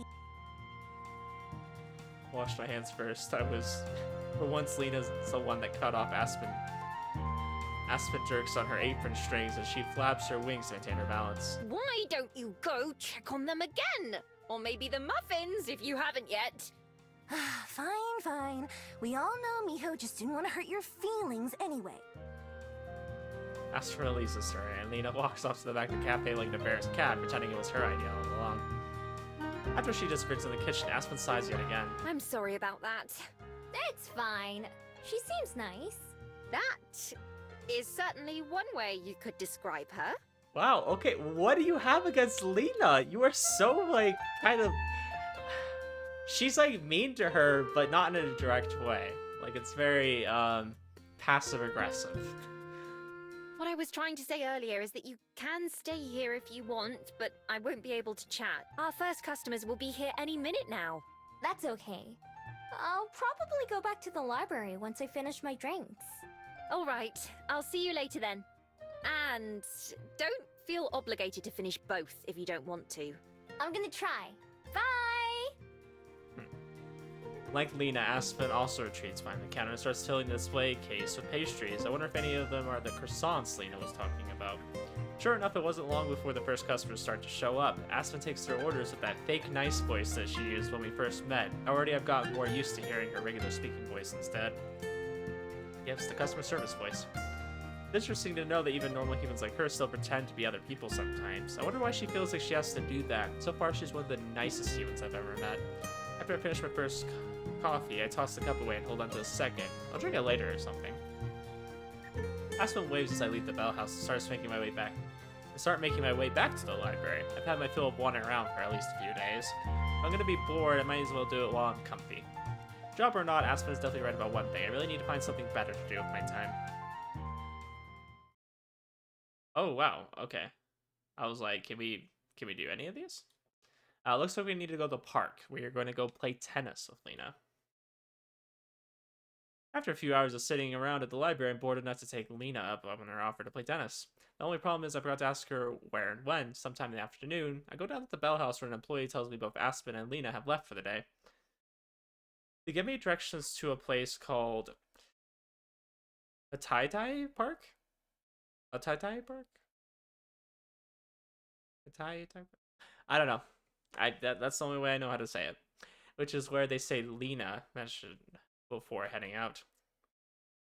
Wash my hands first. For once, Lena's the one that cut off Aspen. Aspen jerks on her apron strings as she flaps her wings to maintain her balance.
Why don't you go check on them again? Or maybe the muffins, if you haven't yet.
Fine, fine. We all know Miho just didn't want to hurt your feelings anyway.
Aspen releases her, and Lena walks off to the back of the cafe like an embarrassed cat, pretending it was her idea all along. After she disappears in the kitchen, Aspen sighs yet again.
I'm sorry about that.
It's fine. She seems nice.
That is certainly one way you could describe her.
Wow, okay, what do you have against Lena? You are so, like, kind of... She's, like, mean to her, but not in a direct way. Like, it's very, passive-aggressive.
What I was trying to say earlier is that you can stay here if you want, but I won't be able to chat. Our first customers will be here any minute now.
That's okay. I'll probably go back to the library once I finish my drinks.
All right, I'll see you later then. And don't feel obligated to finish both if you don't want to.
I'm gonna try. Bye!
Like Lena, Aspen also retreats behind the counter and starts tilling the display case with pastries. I wonder if any of them are the croissants Lena was talking about. Sure enough, it wasn't long before the first customers start to show up. Aspen takes their orders with that fake nice voice that she used when we first met. Already I've gotten more used to hearing her regular speaking voice instead. Yes, the customer service voice. It's interesting to know that even normal humans like her still pretend to be other people sometimes. I wonder why she feels like she has to do that. So far, she's one of the nicest humans I've ever met. After I finish my first coffee, I toss the cup away and hold on to the second. I'll drink it later or something. Aspen waves as I leave the bell house and start making my way back to the library. I've had my fill of wandering around for at least a few days. If I'm gonna be bored, I might as well do it while I'm comfy. Job or not, Aspen is definitely right about one thing. I really need to find something better to do with my time. Oh wow, okay. I was like, can we do any of these? Looks like we need to go to the park. We are going to go play tennis with Lena. After a few hours of sitting around at the library, I'm bored enough to take Lena up on her offer to play tennis. The only problem is I forgot to ask her where and when. Sometime in the afternoon, I go down to the bell house where an employee tells me both Aspen and Lena have left for the day. They give me directions to a place called a Tai Park? A Tai Park? A Tai Park? I don't know. That's the only way I know how to say it. Which is where they say Lena mentioned before heading out.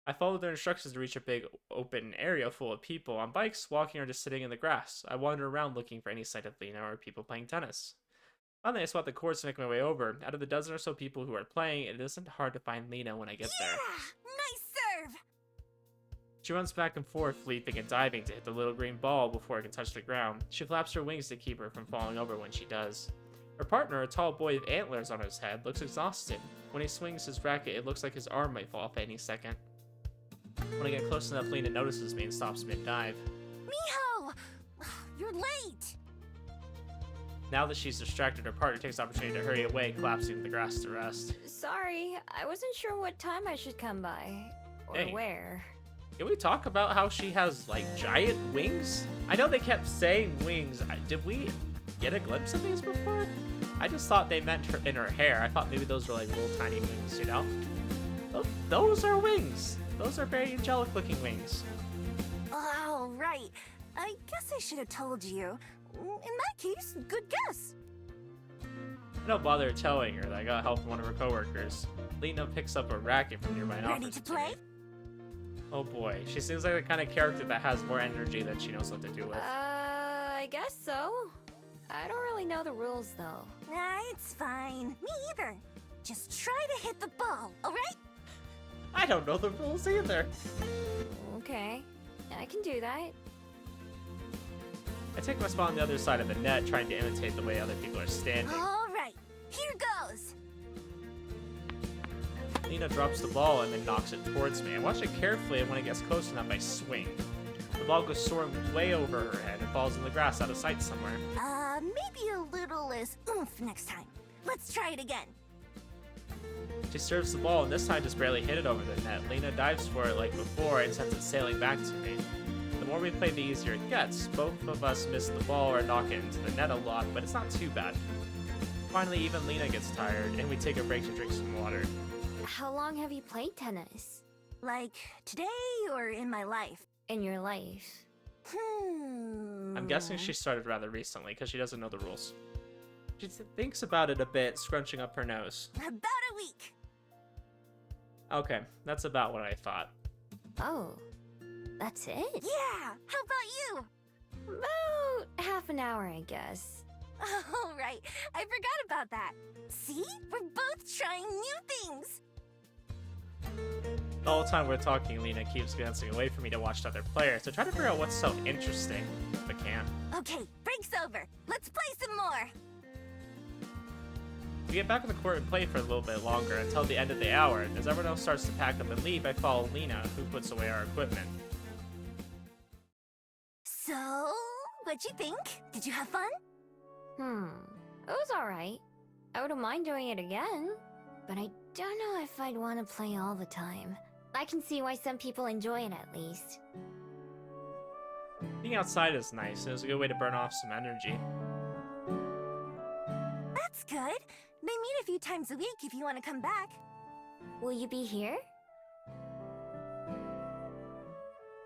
I followed their instructions to reach a big open area full of people on bikes, walking, or just sitting in the grass. I wandered around looking for any sight of Lena or people playing tennis. Finally, I spot the courts to make my way over. Out of the dozen or so people who are playing, it isn't hard to find Lena when I get there.
Nice serve!
She runs back and forth, leaping and diving to hit the little green ball before it can touch the ground. She flaps her wings to keep her from falling over when she does. Her partner, a tall boy with antlers on his head, looks exhausted. When he swings his racket, it looks like his arm might fall off any second. When I get close enough, Lena notices me and stops mid-dive.
Miho! You're late!
Now that she's distracted, her partner takes the opportunity to hurry away, collapsing to the grass to rest.
Sorry, I wasn't sure what time I should come by. Or
Hey.
where.
Can we talk about how she has, like, giant wings? I know they kept saying wings. Did we get a glimpse of these before? I just thought they meant her in her hair. I thought maybe those were, like, little tiny wings, you know? Those are wings. Those are very angelic-looking wings.
Oh, right. I guess I should have told you. In that case, good guess.
I don't bother telling her that I got help from one of her coworkers. Lena picks up a racket from nearby and
Ready
offers
to
it to me.
play?
Oh boy, she seems like the kind of character that has more energy than she knows what to do with.
I guess so. I don't really know the rules, though.
It's fine. Me either. Just try to hit the ball, alright?
I don't know the rules either.
Okay, I can do that.
I take my spot on the other side of the net, trying to imitate the way other people are standing.
Alright, here goes.
Lena drops the ball and then knocks it towards me. I watch it carefully, and when it gets close enough, I swing. The ball goes soaring way over her head and falls in the grass out of sight somewhere.
Maybe a little less oomph next time. Let's try it again.
She serves the ball, and this time just barely hit it over the net. Lena dives for it like before and sends it sailing back to me. The more we play, the easier it gets. Both of us miss the ball or knock it into the net a lot, but it's not too bad. Finally, even Lena gets tired, and we take a break to drink some water.
How long have you played tennis?
Like, today or in my life?
In your life?
I'm guessing she started rather recently, because she doesn't know the rules. She thinks about it a bit, scrunching up her nose.
About a week.
Okay, that's about what I thought.
Oh, that's it?
Yeah, how about you?
About half an hour, I guess.
Oh, right. I forgot about that. See? We're both trying new things.
The whole time we're talking, Lena keeps glancing away from me to watch other players to try to figure out what's so interesting, but can't.
Okay, break's over. Let's play some more.
We get back on the court and play for a little bit longer until the end of the hour, and as everyone else starts to pack up and leave, I follow Lena, who puts away our equipment.
So, what'd you think? Did you have fun?
It was alright. I wouldn't mind doing it again, but I don't know if I'd want to play all the time. I can see why some people enjoy it at least.
Being outside is nice, and it's a good way to burn off some energy.
That's good. They meet a few times a week if you want to come back.
Will you be here?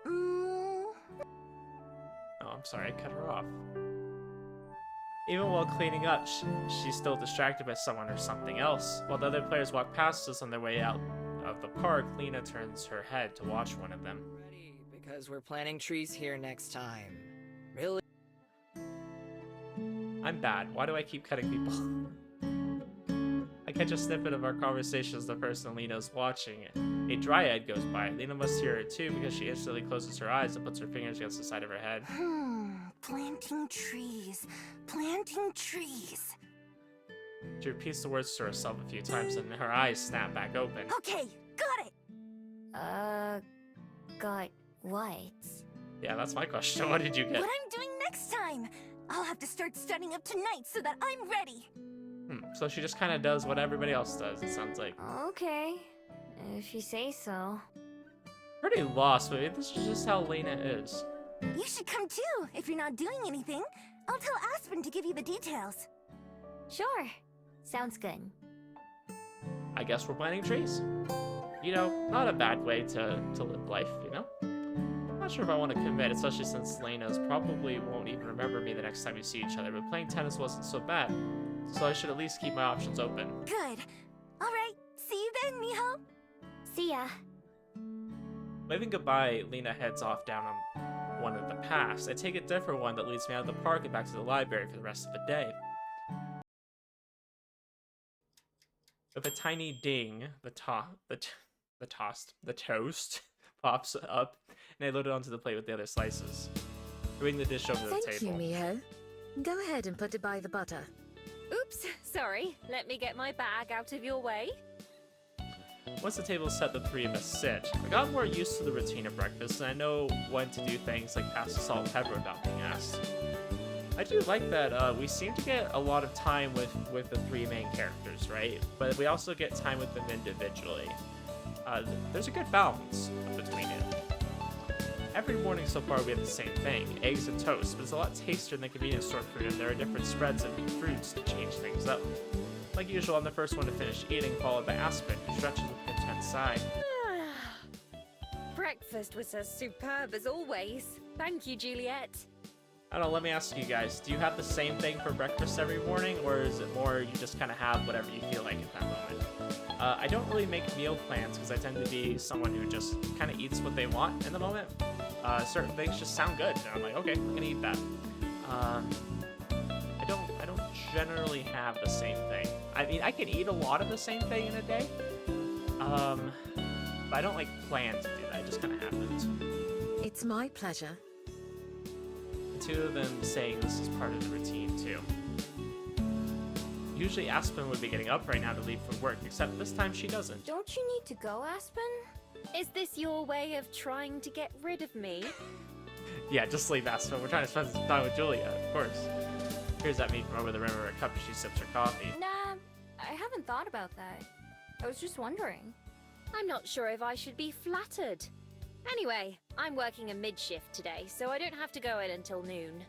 Oh, I'm sorry, I cut her off. Even while cleaning up, she's still distracted by someone or something else. While the other players walk past us on their way out of the park, Lena turns her head to watch one of them.
Ready, because we're planting trees here next time. Really?
I'm bad. Why do I keep cutting people? I catch a snippet of our conversation as the person Lena's watching it. A dryad goes by. Lena must hear it too because she instantly closes her eyes and puts her fingers against the side of her head.
Planting trees. Planting trees.
She repeats the words to herself a few times and her eyes snap back open.
Okay, got it.
Got what?
Yeah, that's my question. What did you get?
What I'm doing next time. I'll have to start studying up tonight so that I'm ready.
So she just kind of does what everybody else does, it sounds like.
Okay, if you say so.
Pretty lost, but this is just how Lena is.
You should come too, if you're not doing anything. I'll tell Aspen to give you the details.
Sure, sounds good.
I guess we're planting trees. You know, not a bad way to live life, you know? Not sure if I want to commit, especially since Lena's probably won't even remember me the next time we see each other, but playing tennis wasn't so bad. So I should at least keep my options open.
Good. Alright, see you then, mijo.
See ya.
Waving goodbye, Lena heads off down on one of the paths. I take a different one that leads me out of the park and back to the library for the rest of the day. With a tiny ding, the toast pops up, and I load it onto the plate with the other slices. Bring the dish over the
Thank
table.
you, mijo. Go ahead and put it by the butter.
Oops, sorry. Let me get my bag out of your way.
Once the table is set, the three of us sit. I got more used to the routine of breakfast, and I know when to do things like pass the salt and pepper without being asked. I do like that we seem to get a lot of time with the three main characters, right? But we also get time with them individually. There's a good balance between it. Every morning so far we have the same thing, eggs and toast, but it's a lot tastier than the convenience store food, and there are different spreads and fruits to change things up. Like usual, I'm the first one to finish eating, followed by Aspen, who stretches with a content sigh.
Breakfast was as superb as always. Thank you, Juliet.
I don't know, let me ask you guys, do you have the same thing for breakfast every morning, or is it more you just kind of have whatever you feel like at that moment? I don't really make meal plans because I tend to be someone who just kind of eats what they want in the moment. Certain things just sound good, and I'm like, okay, I'm gonna eat that. I don't generally have the same thing. I mean, I can eat a lot of the same thing in a day, but I don't like plan to do that. It just kind of happens.
It's my pleasure.
The two of them saying this is part of the routine too. Usually Aspen would be getting up right now to leave for work, except this time she doesn't.
Don't you need to go, Aspen?
Is this your way of trying to get rid of me?
Yeah, just leave Aspen. We're trying to spend some time with Julia, of course. Here's at me from over the rim of her cup as she sips her coffee.
Nah, I haven't thought about that. I was just wondering.
I'm not sure if I should be flattered. Anyway, I'm working a mid-shift today, so I don't have to go in until noon.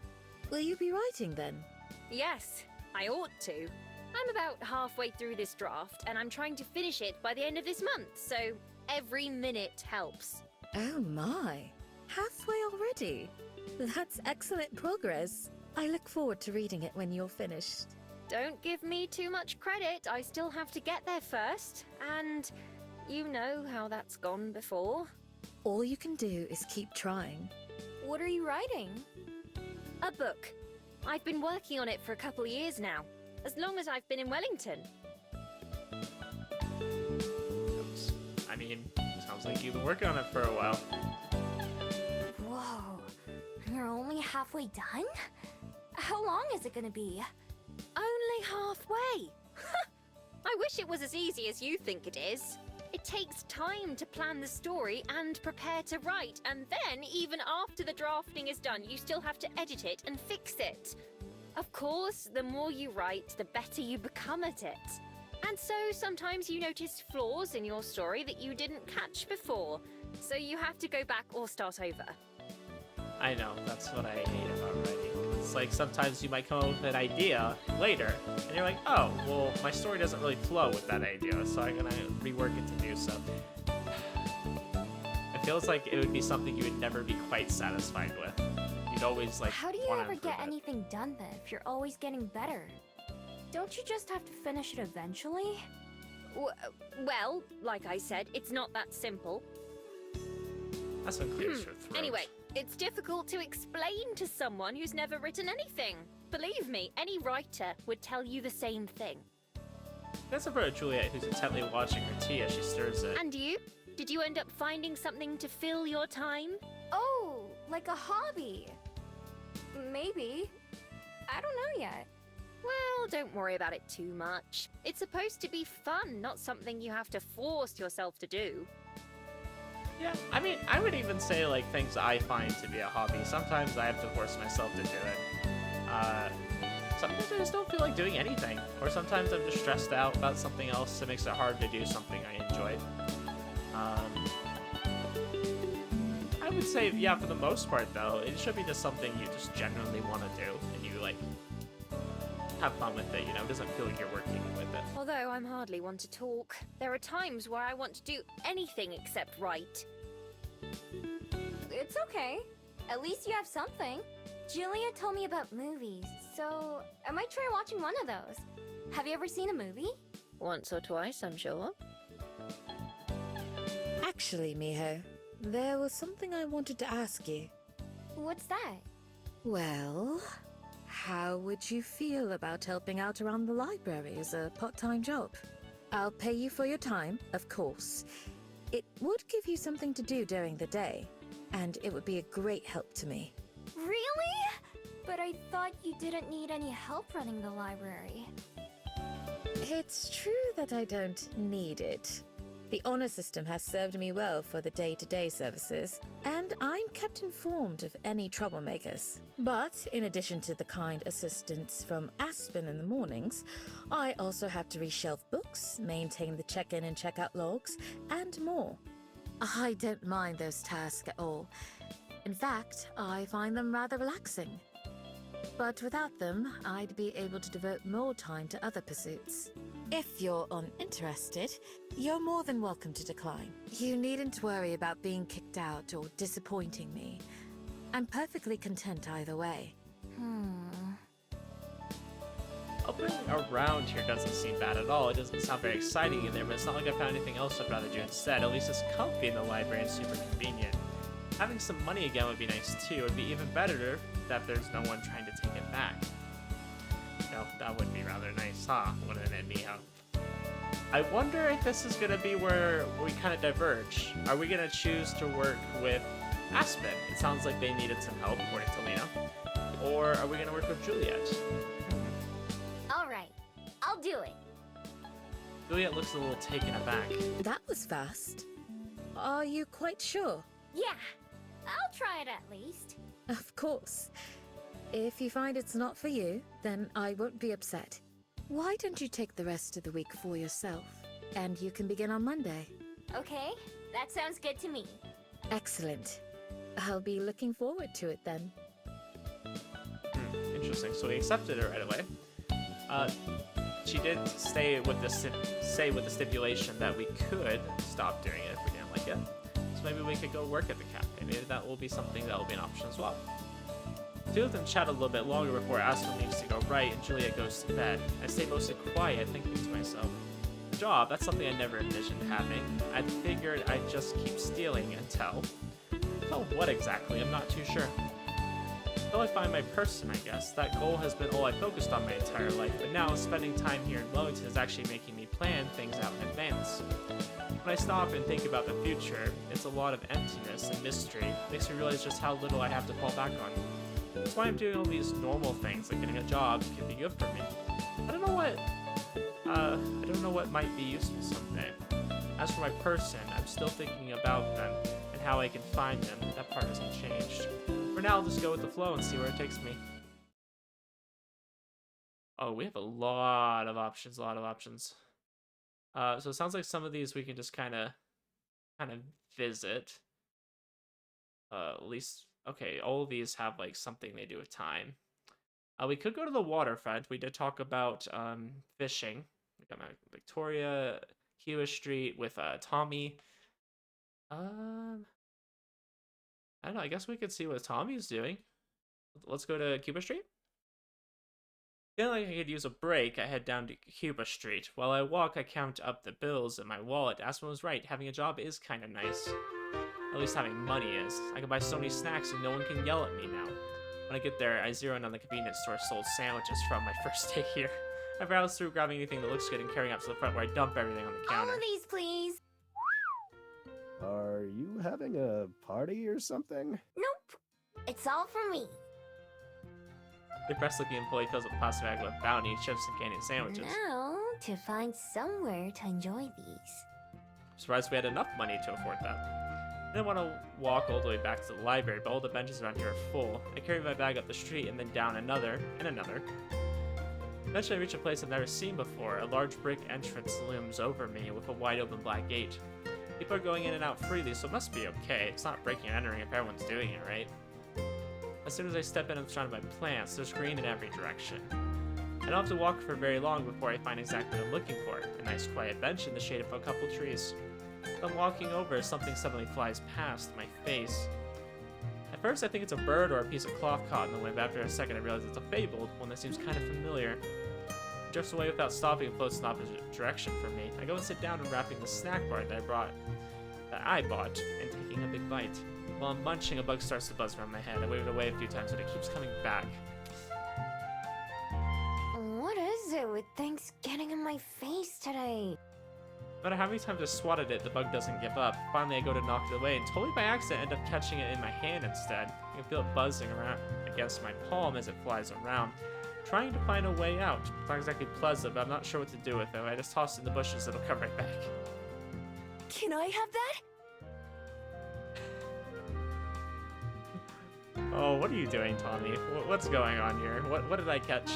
Will you be writing then?
Yes, I ought to. I'm about halfway through this draft, and I'm trying to finish it by the end of this month, so every minute helps.
Oh my. Halfway already? That's excellent progress. I look forward to reading it when you're finished.
don't give me too much credit. I still have to get there first. And you know how that's gone before.
All you can do is keep trying.
What are you writing?
A book. I've been working on it for a couple of years now. As long as I've been in Wellington.
I mean, sounds like you've been working on it for a while.
Whoa, you're only halfway done? How long is it gonna be?
Only halfway. I wish it was as easy as you think it is. It takes time to plan the story and prepare to write, and then, even after the drafting is done, you still have to edit it and fix it. Of course, the more you write, the better you become at it. And so, sometimes you notice flaws in your story that you didn't catch before, so you have to go back or start over.
I know, that's what I hate about writing. It's like sometimes you might come up with an idea later, and you're like, oh, well, my story doesn't really flow with that idea, so I'm gonna rework it to do so. It feels like it would be something you would never be quite satisfied with. You'd always like.
How do you
wanna
ever
improve
get
it.
anything done then if you're always getting better? Don't you just have to finish it eventually?
Well, like I said, it's not that simple.
That's what clears your throat.
Anyway, it's difficult to explain to someone who's never written anything. Believe me, any writer would tell you the same thing.
That's about Juliet, who's intently watching her tea as she stirs it.
And you? Did you end up finding something to fill your time?
Oh, like a hobby. Maybe. I don't know yet.
Well, don't worry about it too much. It's supposed to be fun, not something you have to force yourself to do.
Yeah, I mean, I would even say, like, things I find to be a hobby. Sometimes I have to force myself to do it. Sometimes I just don't feel like doing anything. Or sometimes I'm just stressed out about something else that makes it hard to do something I enjoy. I would say, yeah, for the most part, though, it should be just something you just genuinely want to do. And you, like, have fun with it, you know? It doesn't feel like you're working with it.
Although I'm hardly one to talk, there are times where I want to do anything except write.
It's okay. At least you have something. Juliet told me about movies, so I might try watching one of those. Have you ever seen a movie?
Once or twice, I'm sure.
Actually, Miho, there was something I wanted to ask you.
What's that?
Well, how would you feel about helping out around the library as a part-time job? I'll pay you for your time, of course. It would give you something to do during the day, and it would be a great help to me.
Really? But I thought you didn't need any help running the library.
It's true that I don't need it. The honor system has served me well for the day-to-day services, and I'm kept informed of any troublemakers. But in addition to the kind assistance from Aspen in the mornings, I also have to reshelve books, maintain the check-in and check-out logs, and more. I don't mind those tasks at all. In fact, I find them rather relaxing. But without them, I'd be able to devote more time to other pursuits. If you're uninterested, you're more than welcome to decline. You needn't worry about being kicked out or disappointing me. I'm perfectly content either way.
Opening around here doesn't seem bad at all. It doesn't sound very exciting in there, but it's not like I found anything else I'd rather do instead. At least it's comfy in the library and super convenient. Having some money again would be nice too. It would be even better that there's no one trying to take it back. No, that would be rather nice, huh? Wouldn't it, Mia? I wonder if this is gonna be where we kind of diverge. Are we gonna choose to work with Aspen? It sounds like they needed some help, according to Lena. Or are we gonna work with Juliet?
Alright, I'll do it.
Juliet looks a little taken aback.
That was fast. Are you quite sure?
Yeah, I'll try it at least.
Of course. If you find it's not for you, then I won't be upset. Why don't you take the rest of the week for yourself? And you can begin on Monday.
Okay, that sounds good to me.
Excellent. I'll be looking forward to it then.
Interesting. So we accepted it right away. She did stay with the stipulation that we could stop doing it if we didn't like it. So maybe we could go work at the cafe. Maybe that will be something that will be an option as well. Two of them chat a little bit longer before Aspen leaves to go right and Juliet goes to bed. I stay mostly quiet, thinking to myself. Job, that's something I never envisioned having. I figured I'd just keep stealing until... Well, what exactly? I'm not too sure. Until I find my person, I guess. That goal has been all I focused on my entire life, but now spending time here in Wellington is actually making me plan things out in advance. When I stop and think about the future, it's a lot of emptiness and mystery. It makes me realize just how little I have to fall back on. That's why I'm doing all these normal things, like getting a job can be good for me. I don't know what might be useful someday. As for my person, I'm still thinking about them and how I can find them. That part hasn't changed. For now, I'll just go with the flow and see where it takes me. Oh, we have a lot of options, So it sounds like some of these we can just kind of visit. At least, okay, all of these have like something they do with time. We could go to the waterfront. We did talk about fishing. We got Victoria, Cuba Street with Tommy. I don't know. I guess we could see what Tommy's doing. Let's go to Cuba Street. Feeling like I could use a break, I head down to Cuba Street. While I walk, I count up the bills in my wallet. Aspen was right. Having a job is kind of nice. At least having money is. I can buy so many snacks and no one can yell at me now. When I get there, I zero in on the convenience store sold sandwiches from my first day here. I browse through, grabbing anything that looks good and carrying up to the front where I dump everything on the counter.
All of these, please.
Are you having a party or something?
Nope. It's all for me.
The depressed-looking employee fills up a plastic bag with bounty, chips, and candy sandwiches.
Now, to find somewhere to enjoy these.
I'm surprised we had enough money to afford that. I didn't want to walk all the way back to the library, but all the benches around here are full. I carry my bag up the street and then down another, and another. Eventually I reach a place I've never seen before. A large brick entrance looms over me with a wide open black gate. People are going in and out freely, so it must be okay. It's not breaking and entering if everyone's doing it, right? As soon as I step in, I'm surrounded by plants. There's green in every direction. I don't have to walk for very long before I find exactly what I'm looking for. A nice quiet bench in the shade of a couple trees. As I'm walking over, something suddenly flies past my face. At first I think it's a bird or a piece of cloth caught in the wind, but after a second I realize it's a fabled, one that seems kind of familiar. It drifts away without stopping and floats in the opposite direction from me. I go and sit down unwrapping the snack bar that I bought, and taking a big bite. While I'm munching, a bug starts to buzz around my head. I wave it away a few times, but it keeps coming back.
What is it with things getting in my face today?
No matter how many times I swatted it, the bug doesn't give up. Finally, I go to knock it away, and totally by accident, end up catching it in my hand instead. I can feel it buzzing around against my palm as it flies around, trying to find a way out. It's not exactly pleasant, but I'm not sure what to do with it. I just toss it in the bushes, it'll come right back.
Can I have that?
Oh, what are you doing, Tommy? What's going on here? What did I catch?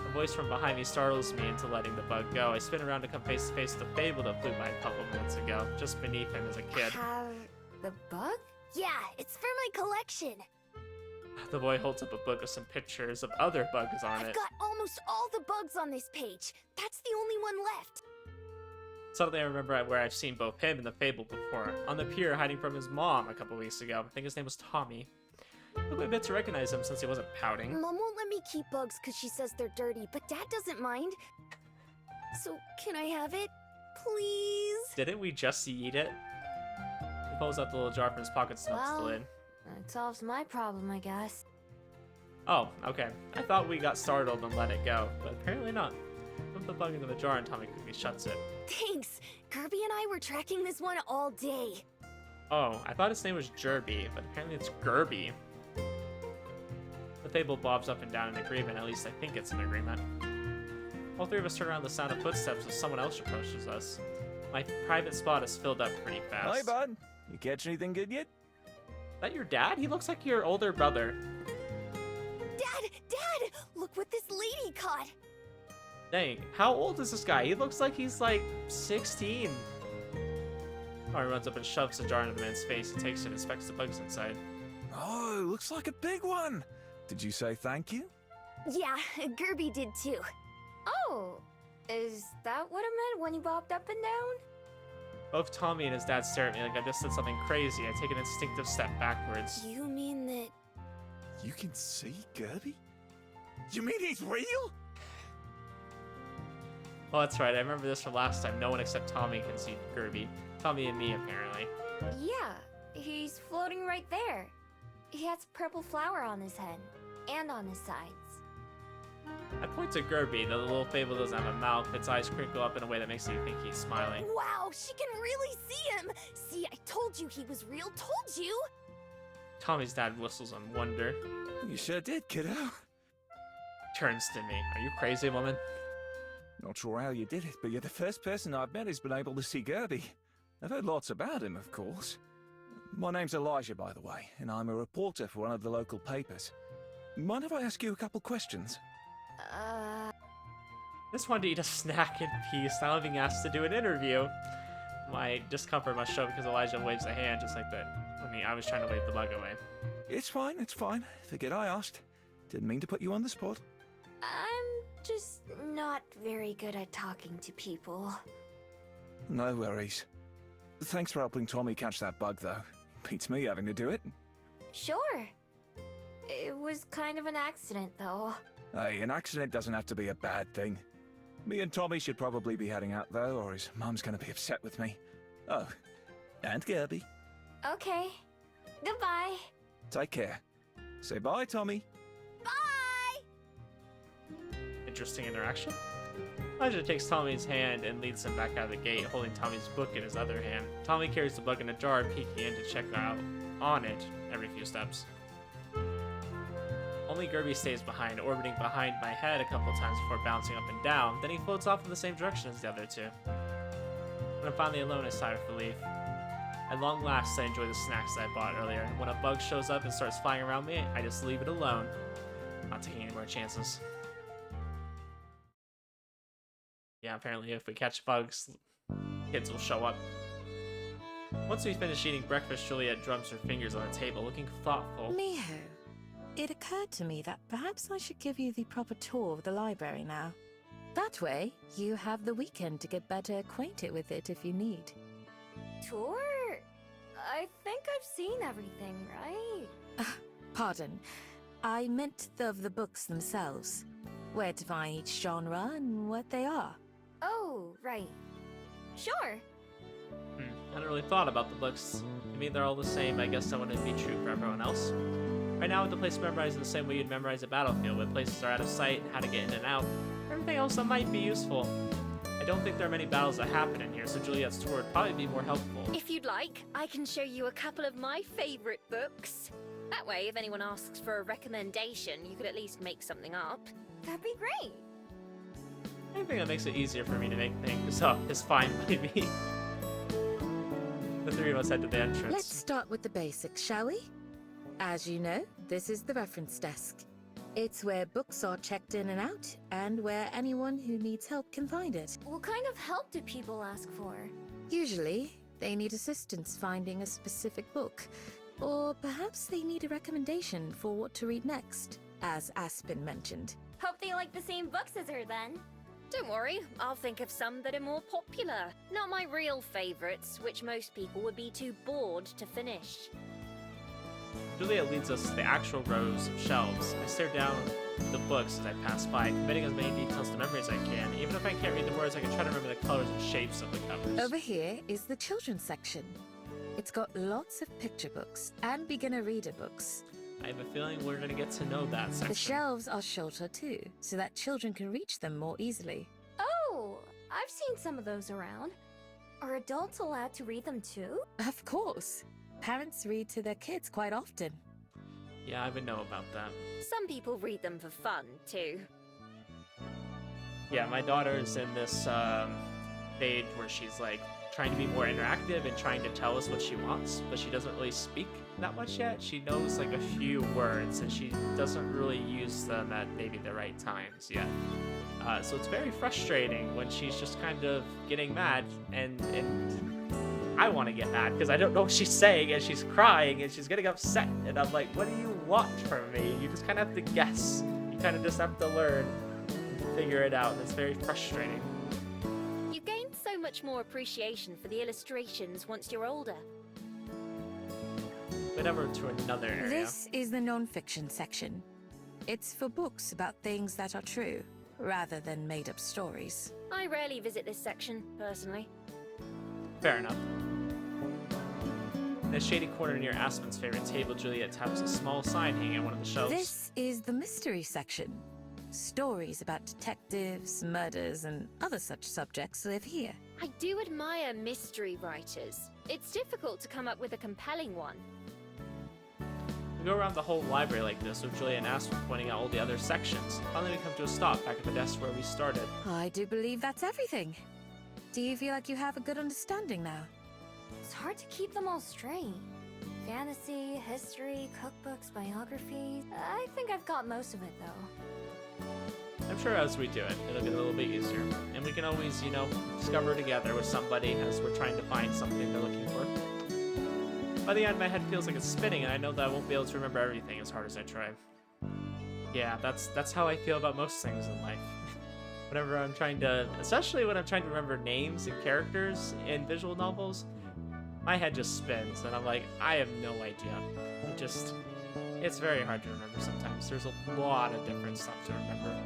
A voice from behind me startles me into letting the bug go. I spin around to come face to face with the fable that flew by a couple minutes ago, just beneath him as a kid.
Have the bug?
Yeah, it's for my collection.
The boy holds up a book with some pictures of other bugs on
I've
it.
got almost all the bugs on this page. That's the only one left.
Suddenly I remember where I've seen both him and the fable before. On the pier, hiding from his mom a couple weeks ago. I think his name was Tommy. It took me a bit to recognize him since he wasn't pouting.
Mom won't let me keep bugs because she says they're dirty, but Dad doesn't mind. So, can I have it? Please?
Didn't we just eat it? He pulls out the little jar from his pocket and smells the
Well,
lid.
that solves my problem, I guess.
Oh, okay. I thought we got startled and let it go, but apparently not. Put the bug into the jar and Tommy quickly shuts it.
Thanks. Kirby and I were tracking this one all day.
Oh, I thought his name was Jerby, but apparently it's Gerby. The fable bobs up and down in agreement, at least I think it's an agreement. All three of us turn around the sound of footsteps as someone else approaches us. My private spot is filled up pretty fast.
Hi, bud. You catch anything good yet?
Is that your dad? He looks like your older brother.
Dad! Look what this lady caught.
Dang, how old is this guy? He looks like he's like 16. Tommy runs up and shoves the jar into the man's face. He takes it and inspects the bugs inside.
Oh, looks like a big one. Did you say thank you?
Yeah, Kirby did too.
Oh, is that what it meant when you bobbed up and down?
Both Tommy and his dad stare at me like I just said something crazy. I take an instinctive step backwards.
You mean that
You can see Gerby? You mean he's real?
Oh, that's right. I remember this from last time. No one except Tommy can see Gerby. Tommy and me, apparently.
Yeah, he's floating right there. He has a purple flower on his head and on his sides.
I point to Gerby. The little fable doesn't have a mouth. Its eyes crinkle up in a way that makes you think he's smiling.
Wow, she can really see him! See, I told you he was real, told you!
Tommy's dad whistles in wonder.
You sure did, kiddo.
Turns to me. Are you crazy, woman?
Not sure how you did it, but you're the first person I've met who's been able to see Gerby. I've heard lots about him, of course. My name's Elijah, by the way, and I'm a reporter for one of the local papers. Mind if I ask you a couple questions?
I just wanted to eat a snack in peace, not being asked to do an interview. My discomfort must show because Elijah waves a hand just like that. I was trying to wave the bug away.
It's fine, it's fine. Forget I asked. Didn't mean to put you on the spot.
I'm just not very good at talking to people.
No worries. Thanks for helping Tommy catch that bug, though. Beats me having to do it.
Sure. It was kind of an accident, though.
Hey, an accident doesn't have to be a bad thing. Me and Tommy should probably be heading out, though, or his mum's gonna be upset with me. Oh, and Gerby.
Okay. Goodbye.
Take care. Say bye, Tommy.
Bye!
Interesting interaction. Elijah takes Tommy's hand and leads him back out of the gate, holding Tommy's book in his other hand. Tommy carries the bug in a jar, peeking in to check out on it every few steps. Only Gerby stays behind, orbiting behind my head a couple times before bouncing up and down. Then he floats off in the same direction as the other two. When I'm finally alone, I sigh with relief. At long last, I enjoy the snacks that I bought earlier. When a bug shows up and starts flying around me, I just leave it alone. Not taking any more chances. Yeah, apparently if we catch bugs, kids will show up. Once we finish eating breakfast, Juliet drums her fingers on the table, looking thoughtful.
Miho, it occurred to me that perhaps I should give you the proper tour of the library now. That way, you have the weekend to get better acquainted with it if you need.
Tour? I think I've seen everything, right?
Pardon. I meant of the books themselves. Where to find each genre and what they are.
Oh, right. Sure.
I hadn't really thought about the books. I mean, they're all the same. I guess that wouldn't be true for everyone else. Right now, with the place memorized in the same way you'd memorize a battlefield, where places are out of sight and how to get in and out. Everything else that might be useful. I don't think there are many battles that happen in here, so Juliet's tour would probably be more helpful.
If you'd like, I can show you a couple of my favorite books. That way, if anyone asks for a recommendation, you could at least make something up.
That'd be great.
Anything that makes it easier for me to make things up is fine by me. The three of us head to the entrance.
Let's start with the basics, shall we? As you know, this is the reference desk. It's where books are checked in and out, and where anyone who needs help can find it.
What kind of help do people ask for?
Usually, they need assistance finding a specific book, or perhaps they need a recommendation for what to read next, as Aspen mentioned.
Hope they like the same books as her then.
Don't worry, I'll think of some that are more popular. Not my real favorites, which most people would be too bored to finish.
Juliet leads us to the actual rows of shelves. I stare down the books as I pass by, committing as many details to memory as I can. Even if I can't read the words, I can try to remember the colors and shapes of the covers.
Over here is the children's section. It's got lots of picture books and beginner reader books.
I have a feeling we're gonna get to know that section.
The shelves are shorter too, so that children can reach them more easily.
Oh, I've seen some of those around. Are adults allowed to read them too?
Of course. Parents read to their kids quite often.
Yeah, I would know about that.
Some people read them for fun, too.
Yeah, my daughter is in this stage where she's like trying to be more interactive and trying to tell us what she wants, but she doesn't really speak that much yet. She knows like a few words and she doesn't really use them at maybe the right times yet. So it's very frustrating when she's just kind of getting mad and I want to get mad because I don't know what she's saying and she's crying and she's getting upset and I'm like, what do you want from me? You just kind of have to guess. You kind of just have to learn and figure it out. It's very frustrating.
You gain so much more appreciation for the illustrations once you're older.
But over to another area.
This is the non-fiction section. It's for books about things that are true, rather than made-up stories.
I rarely visit this section, personally.
Fair enough. In a shady corner near Aspen's favorite table, Juliet taps a small sign hanging on one of the shelves.
This is the mystery section. Stories about detectives, murders, and other such subjects live here.
I do admire mystery writers. It's difficult to come up with a compelling one.
We go around the whole library like this, with Juliet and Aspen pointing out all the other sections. Finally, we come to a stop back at the desk where we started.
I do believe that's everything. Do you feel like you have a good understanding now?
It's hard to keep them all straight. Fantasy, history, cookbooks, biographies. I think I've got most of it, though.
I'm sure as we do it, it'll get a little bit easier. And we can always, discover together with somebody as we're trying to find something they're looking for. By the end, my head feels like it's spinning, and I know that I won't be able to remember everything as hard as I try. Yeah, that's how I feel about most things in life. Whenever I'm trying to, especially when I'm trying to remember names and characters in visual novels, my head just spins, and I'm like, I have no idea. It's very hard to remember sometimes. There's a lot of different stuff to remember.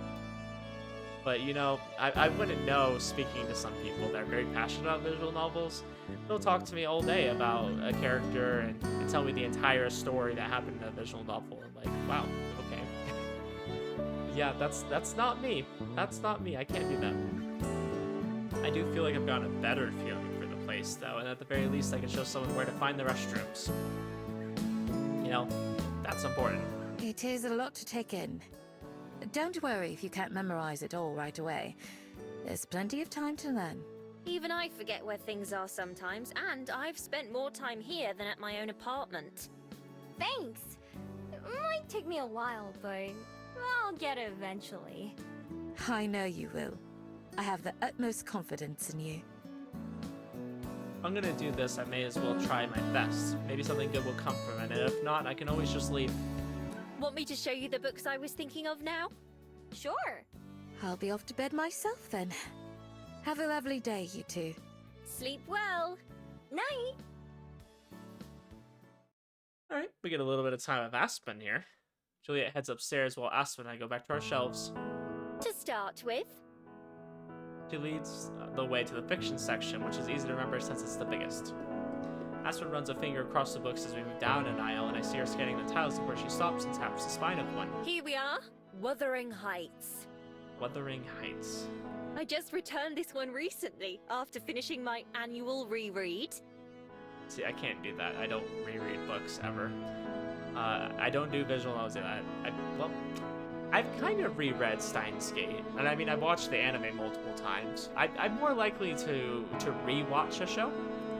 But, I wouldn't know, speaking to some people that are very passionate about visual novels. They'll talk to me all day about a character and tell me the entire story that happened in a visual novel. I'm like, wow, okay. Yeah, that's not me. That's not me. I can't do that. I do feel like I've gotten a better feeling for the place, though, and at the very least, I can show someone where to find the restrooms. That's important.
It is a lot to take in. Don't worry if you can't memorize it all right away. There's plenty of time to learn.
Even I forget where things are sometimes, and I've spent more time here than at my own apartment.
Thanks! It might take me a while, but I'll get it eventually.
I know you will. I have the utmost confidence in you.
If I'm gonna do this, I may as well try my best. Maybe something good will come from it, and if not, I can always just leave.
Want me to show you the books I was thinking of now?
Sure!
I'll be off to bed myself then. Have a lovely day, you two.
Sleep well!
Night!
Alright, we get a little bit of time with Aspen here. Juliet heads upstairs while Aspen and I go back to our shelves.
To start with,
She leads the way to the fiction section, which is easy to remember since it's the biggest. Aspen runs a finger across the books as we move down an aisle, and I see her scanning the titles before she stops and taps the spine of one.
here we are, Wuthering Heights.
Wuthering Heights.
I just returned this one recently after finishing my annual reread.
See, I can't do that. I don't reread books ever. I don't do visual novels. I've kind of reread Steins Gate, and I mean, I've watched the anime multiple times. I'm more likely to rewatch a show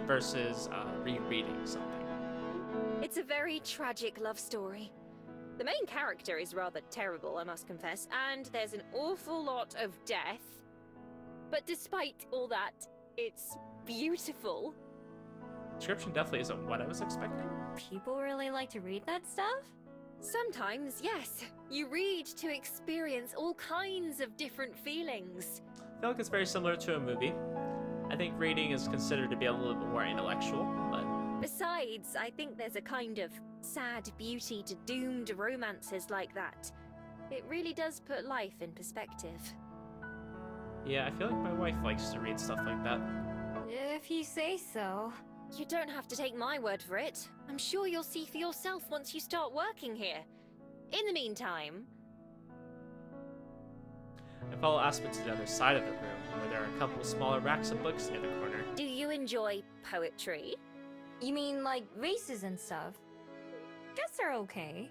versus rereading something.
It's a very tragic love story. The main character is rather terrible, I must confess, and there's an awful lot of death. But despite all that, it's beautiful.
Description definitely isn't what I was expecting.
People really like to read that stuff?
Sometimes, yes. You read to experience all kinds of different feelings.
I feel like it's very similar to a movie. I think reading is considered to be a little bit more intellectual, but...
Besides, I think there's a kind of sad beauty to doomed romances like that. It really does put life in perspective.
Yeah, I feel like my wife likes to read stuff like that.
If you say so.
You don't have to take my word for it. I'm sure you'll see for yourself once you start working here. In the meantime...
I follow Aspen to the other side of the room, where there are a couple of smaller racks of books near the corner.
Do you enjoy poetry?
You mean like vases and stuff? Guess they're okay.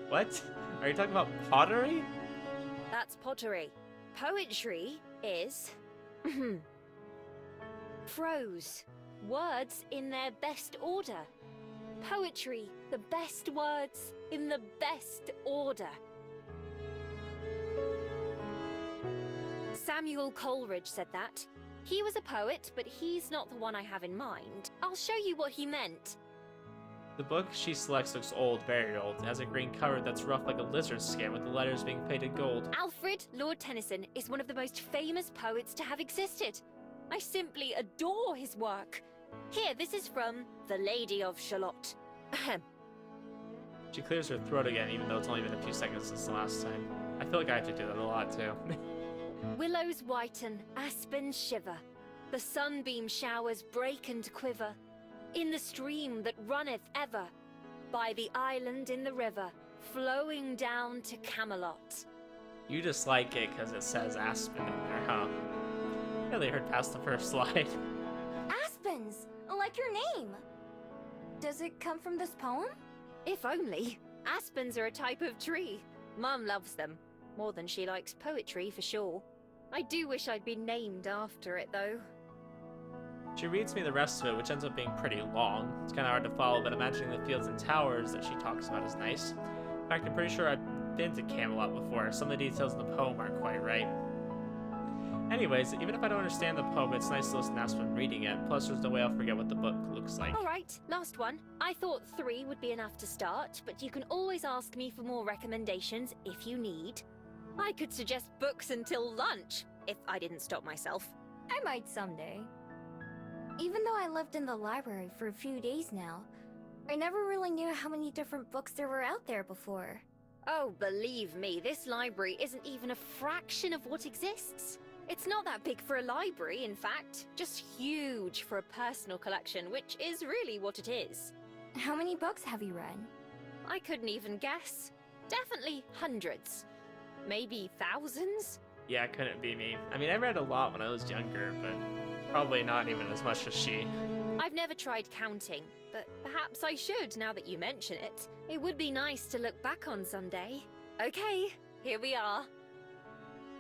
What? Are you talking about pottery?
That's pottery. Poetry is... prose. Words in their best order. Poetry, the best words in the best order. Samuel Coleridge said that. He was a poet, but he's not the one I have in mind. I'll show you what he meant.
The book she selects looks old, very old. It has a green cover that's rough like a lizard skin, with the letters being painted gold.
Alfred Lord Tennyson is one of the most famous poets to have existed. I simply adore his work. Here, this is from The Lady of Shalott. Ahem.
She clears her throat again, even though it's only been a few seconds since the last time. I feel like I have to do that a lot, too.
Willows whiten, aspens shiver. The sunbeam showers break and quiver. In the stream that runneth ever, by the island in the river, flowing down to Camelot.
You just like it because it says Aspen in there, huh? Really heard past the first slide.
Aspens, like your name. Does it come from this poem?
If only. Aspens are a type of tree. Mum loves them. More than she likes poetry, for sure. I do wish I'd been named after it, though.
She reads me the rest of it, which ends up being pretty long. It's kind of hard to follow, but imagining the fields and towers that she talks about is nice. In fact, I'm pretty sure I've been to Camelot before. Some of the details in the poem aren't quite right. Anyways, even if I don't understand the poem, it's nice to listen to Aspen reading it. Plus, there's no way I'll forget what the book looks like.
Alright, last one. I thought 3 would be enough to start, but you can always ask me for more recommendations if you need. I could suggest books until lunch, if I didn't stop myself.
I might someday. Even though I lived in the library for a few days now, I never really knew how many different books there were out there before.
Oh, believe me, this library isn't even a fraction of what exists. It's not that big for a library, in fact, just huge for a personal collection, which is really what it is.
How many books have you read?
I couldn't even guess. Definitely hundreds. Maybe thousands?
Yeah, it couldn't be me. I mean, I read a lot when I was younger, but probably not even as much as she.
I've never tried counting, but perhaps I should now that you mention it. It would be nice to look back on someday. Okay, here we are.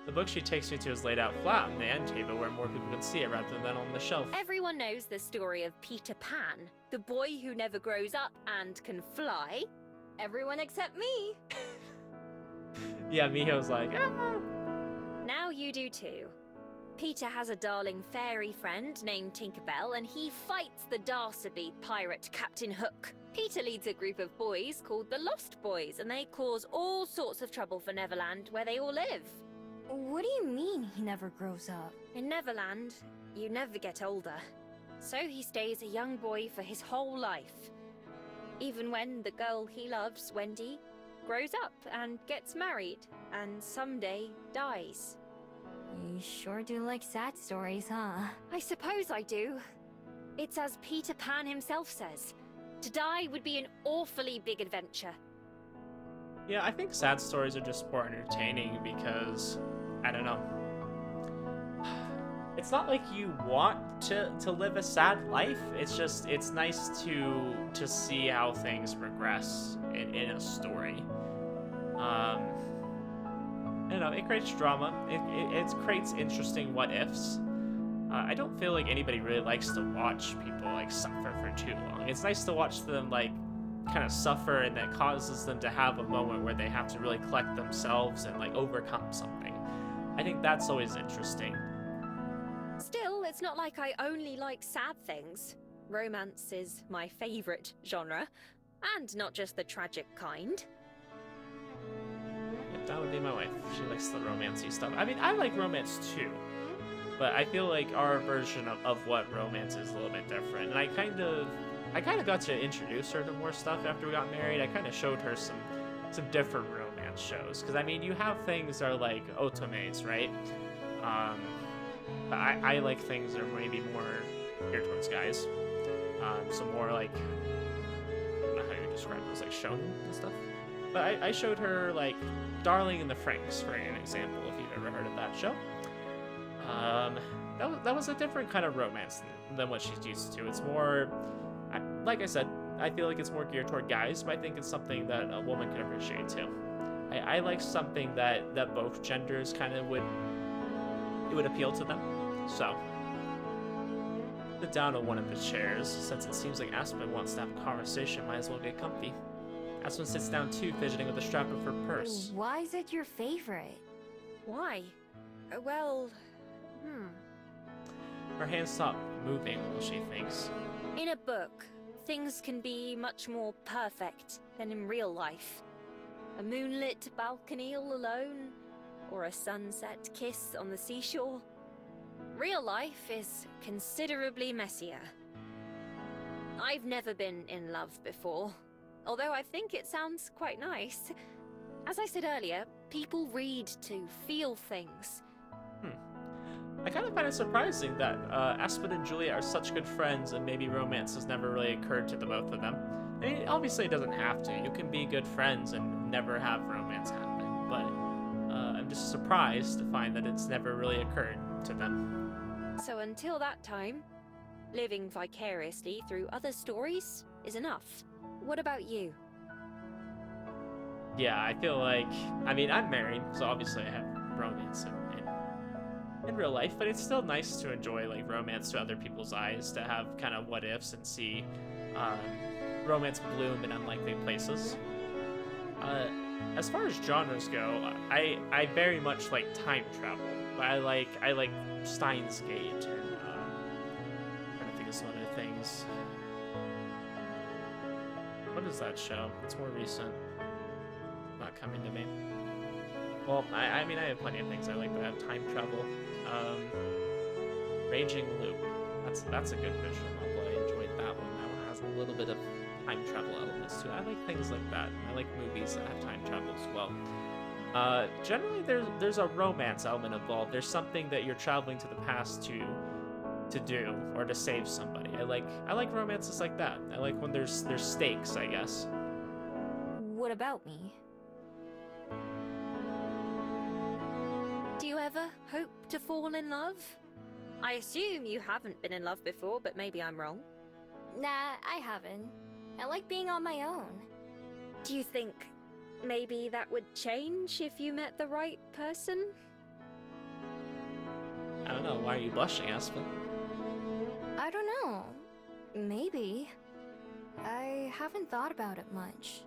The book she takes me to is laid out flat on the end table where more people can see it rather than on the shelf.
Everyone knows the story of Peter Pan, the boy who never grows up and can fly.
Everyone except me.
Yeah, Miho's like, ah!
Now you do too. Peter has a darling fairy friend named Tinkerbell, and he fights the Darcyby pirate Captain Hook. Peter leads a group of boys called the Lost Boys, and they cause all sorts of trouble for Neverland, where they all live.
What do you mean he never grows up?
In Neverland, you never get older. So he stays a young boy for his whole life. Even when the girl he loves, Wendy, grows up and gets married, and someday dies.
You sure do like sad stories, huh?
I suppose I do. It's as Peter Pan himself says. To die would be an awfully big adventure.
Yeah, I think sad stories are just more entertaining because, I don't know. It's not like you want to live a sad life. It's just, it's nice to see how things progress in a story. I don't know, it creates drama. It creates interesting what-ifs. I don't feel like anybody really likes to watch people, like, suffer for too long. It's nice to watch them, like, kind of suffer, and that causes them to have a moment where they have to really collect themselves and, like, overcome something. I think that's always interesting.
Still, it's not like I only like sad things. Romance is my favorite genre, and not just the tragic kind.
That would be my wife. She likes the romancy stuff. I mean, I like romance too, but I feel like our version of what romance is a little bit different. And I kind of got to introduce her to more stuff after we got married. I kind of showed her some different romance shows, because I mean, you have things that are like otomes, right? But I like things that are maybe more geared towards guys. Some more like, I don't know how you describe those, like shonen and stuff. But I showed her like Darling in the Franxx, for an example, if you've ever heard of that show. That was a different kind of romance than what she's used to. It's more, like I said, I feel like it's more geared toward guys, but I think it's something that a woman can appreciate too. I like something that both genders kind of would appeal to them. So, sit down on one of the chairs. Since it seems like Aspen wants to have a conversation, might as well get comfy. Aspen sits down too, fidgeting with the strap of her purse.
Why is it your favorite?
Why? Well,
Her hands stop moving while she thinks.
in a book, things can be much more perfect than in real life. A moonlit balcony all alone, or a sunset kiss on the seashore. Real life is considerably messier. I've never been in love before, although I think it sounds quite nice. As I said earlier, people read to feel things.
I kind of find it surprising that Aspen and Juliet are such good friends and maybe romance has never really occurred to the both of them. I mean, obviously it doesn't have to. You can be good friends and never have romance happen, but I'm just surprised to find that it's never really occurred to them.
So until that time, living vicariously through other stories is enough. What about you?
Yeah, I feel like, I mean, I'm married, so obviously I have romance in real life, but it's still nice to enjoy like romance to other people's eyes, to have kind of what ifs and see romance bloom in unlikely places. As far as genres go, I very much like time travel. I like Steins Gate and trying to think of some other things. What is that show? It's more recent. Not coming to me. Well, I mean, I have plenty of things I like that have time travel. Raging Loop. That's a good visual novel. I enjoyed that one. That one has a little bit of time travel elements to it. I like things like that. I like movies that have time travel as well. Generally, there's a romance element involved. There's something that you're traveling to the past to do or to save somebody. I like romances like that. I like when there's stakes, I guess.
What about me?
Do you ever hope to fall in love? I assume you haven't been in love before, but maybe I'm wrong.
Nah, I haven't. I like being on my own.
Do you think maybe that would change if you met the right person?
I don't know. Why are you blushing, Aspen?
I don't know. Maybe. I haven't thought about it much.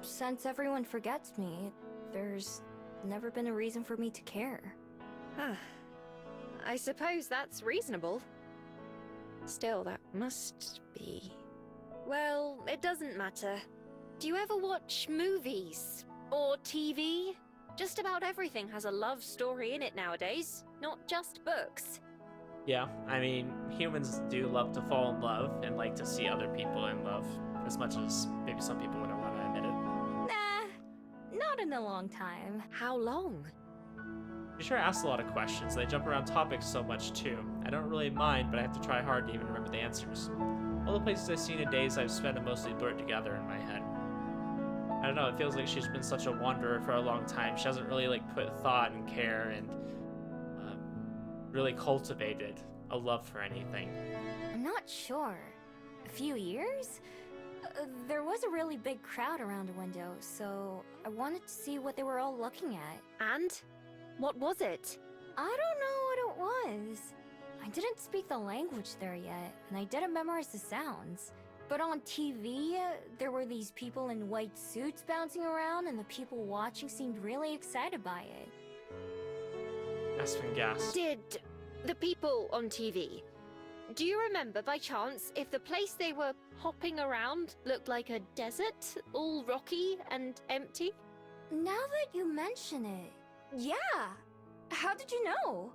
Since everyone forgets me, there's never been a reason for me to care.
I suppose that's reasonable. Still, that must be... Well, it doesn't matter. Do you ever watch movies? Or TV? Just about everything has a love story in it nowadays, not just books.
Yeah, I mean, humans do love to fall in love and like to see other people in love, as much as maybe some people wouldn't want to admit it.
Nah, not in a long time.
How long?
You sure ask a lot of questions. They jump around topics so much too. I don't really mind, but I have to try hard to even remember the answers. All the places I've seen and days I've spent are mostly blurred together in my head. I don't know, it feels like she's been such a wanderer for a long time. She hasn't really like put thought and care and really cultivated a love for anything.
I'm not sure. A few years? There was a really big crowd around a window, so I wanted to see what they were all looking at.
And? What was it?
I don't know what it was. I didn't speak the language there yet, and I didn't memorize the sounds. But on TV, there were these people in white suits bouncing around, and the people watching seemed really excited by it.
Aspen gasped.
Did the people on TV... Do you remember by chance if the place they were hopping around looked like a desert, all rocky and empty?
Now that you mention it, yeah. How did you know?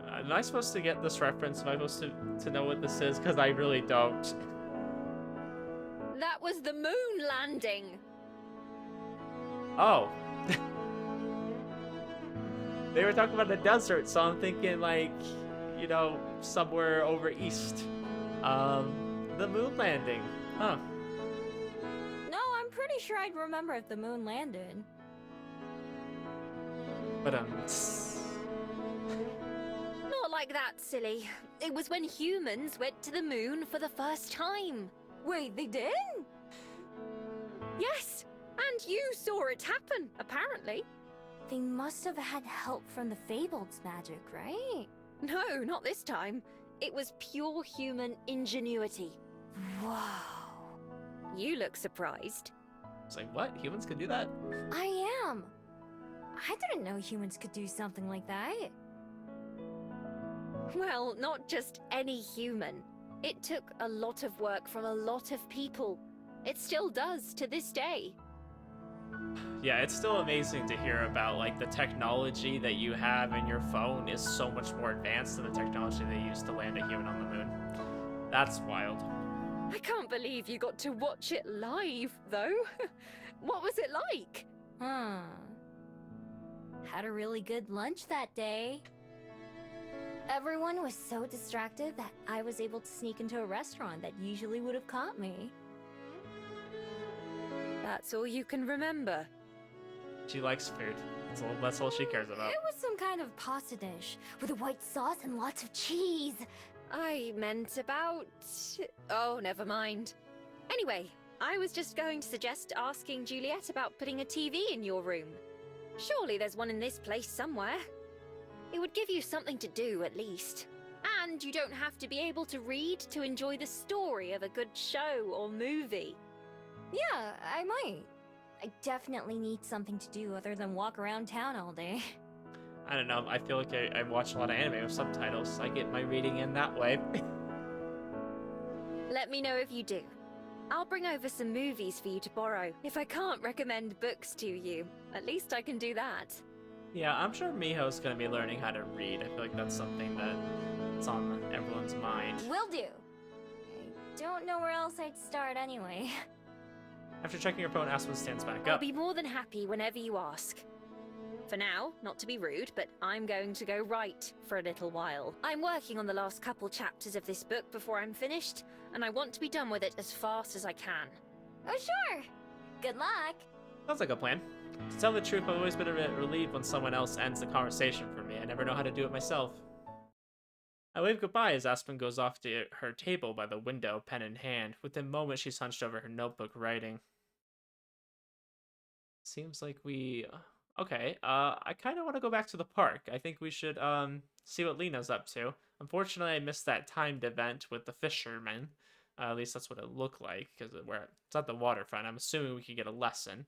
Am I supposed to get this reference? Am I supposed to know what this is? Because I really don't.
That was the moon landing.
Oh. They were talking about the desert, so I'm thinking like, you know, somewhere over east. The moon landing. Huh.
No, I'm pretty sure I'd remember if the moon landed.
But
Not like that, silly. It was when humans went to the moon for the first time.
Wait, they did?
Yes, and you saw it happen, apparently.
They must have had help from the Fableds' magic, right?
No, not this time. It was pure human ingenuity.
Wow.
You look surprised.
it's like, what? Humans can do that?
I am. I didn't know humans could do something like that.
Well, not just any human. It took a lot of work from a lot of people. It still does to this day.
Yeah, it's still amazing to hear about, like, the technology that you have in your phone is so much more advanced than the technology they used to land a human on the moon. That's wild.
I can't believe you got to watch it live, though. What was it like?
Had a really good lunch that day. Everyone was so distracted that I was able to sneak into a restaurant that usually would have caught me.
That's all you can remember.
She likes food. That's all she cares about.
It was some kind of pasta dish with a white sauce and lots of cheese.
I meant about... Oh, never mind. Anyway, I was just going to suggest asking Juliet about putting a TV in your room. Surely there's one in this place somewhere. It would give you something to do, at least. And you don't have to be able to read to enjoy the story of a good show or movie.
Yeah, I might. I definitely need something to do other than walk around town all day.
I don't know. I feel like I watch a lot of anime with subtitles. I get my reading in that way.
Let me know if you do. I'll bring over some movies for you to borrow. If I can't recommend books to you, at least I can do that.
Yeah, I'm sure Miho's gonna be learning how to read. I feel like that's something that's on everyone's mind.
Will do. I don't know where else I'd start anyway.
After checking her phone, Aspen stands back
I'll
up.
be more than happy whenever you ask. For now, not to be rude, but I'm going to go write for a little while. I'm working on the last couple chapters of this book before I'm finished, and I want to be done with it as fast as I can.
Oh, sure. Good luck.
Sounds like a plan. To tell the truth, I've always been a bit relieved when someone else ends the conversation for me. I never know how to do it myself. I wave goodbye as Aspen goes off to her table by the window, pen in hand. Within moments, she's hunched over her notebook, writing. Seems like we... Okay, I kind of want to go back to the park. I think we should, see what Lena's up to. Unfortunately, I missed that timed event with the fishermen. At least that's what it looked like, because it's at the waterfront. I'm assuming we could get a lesson.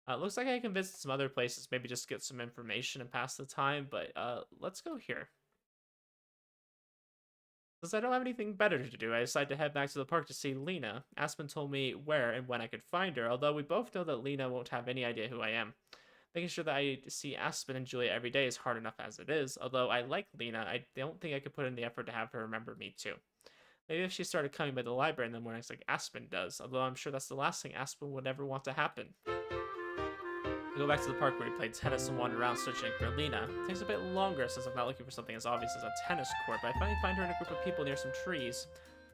Looks like I can visit some other places, maybe just get some information and pass the time, but let's go here. Since I don't have anything better to do, I decide to head back to the park to see Lena. Aspen told me where and when I could find her, although we both know that Lena won't have any idea who I am. Making sure that I see Aspen and Juliet every day is hard enough as it is, although I like Lena, I don't think I could put in the effort to have her remember me too. Maybe if she started coming by the library in the mornings like Aspen does, although I'm sure that's the last thing Aspen would ever want to happen. I go back to the park where we played tennis and wander around searching for Lena. It takes a bit longer since I'm not looking for something as obvious as a tennis court, but I finally find her in a group of people near some trees.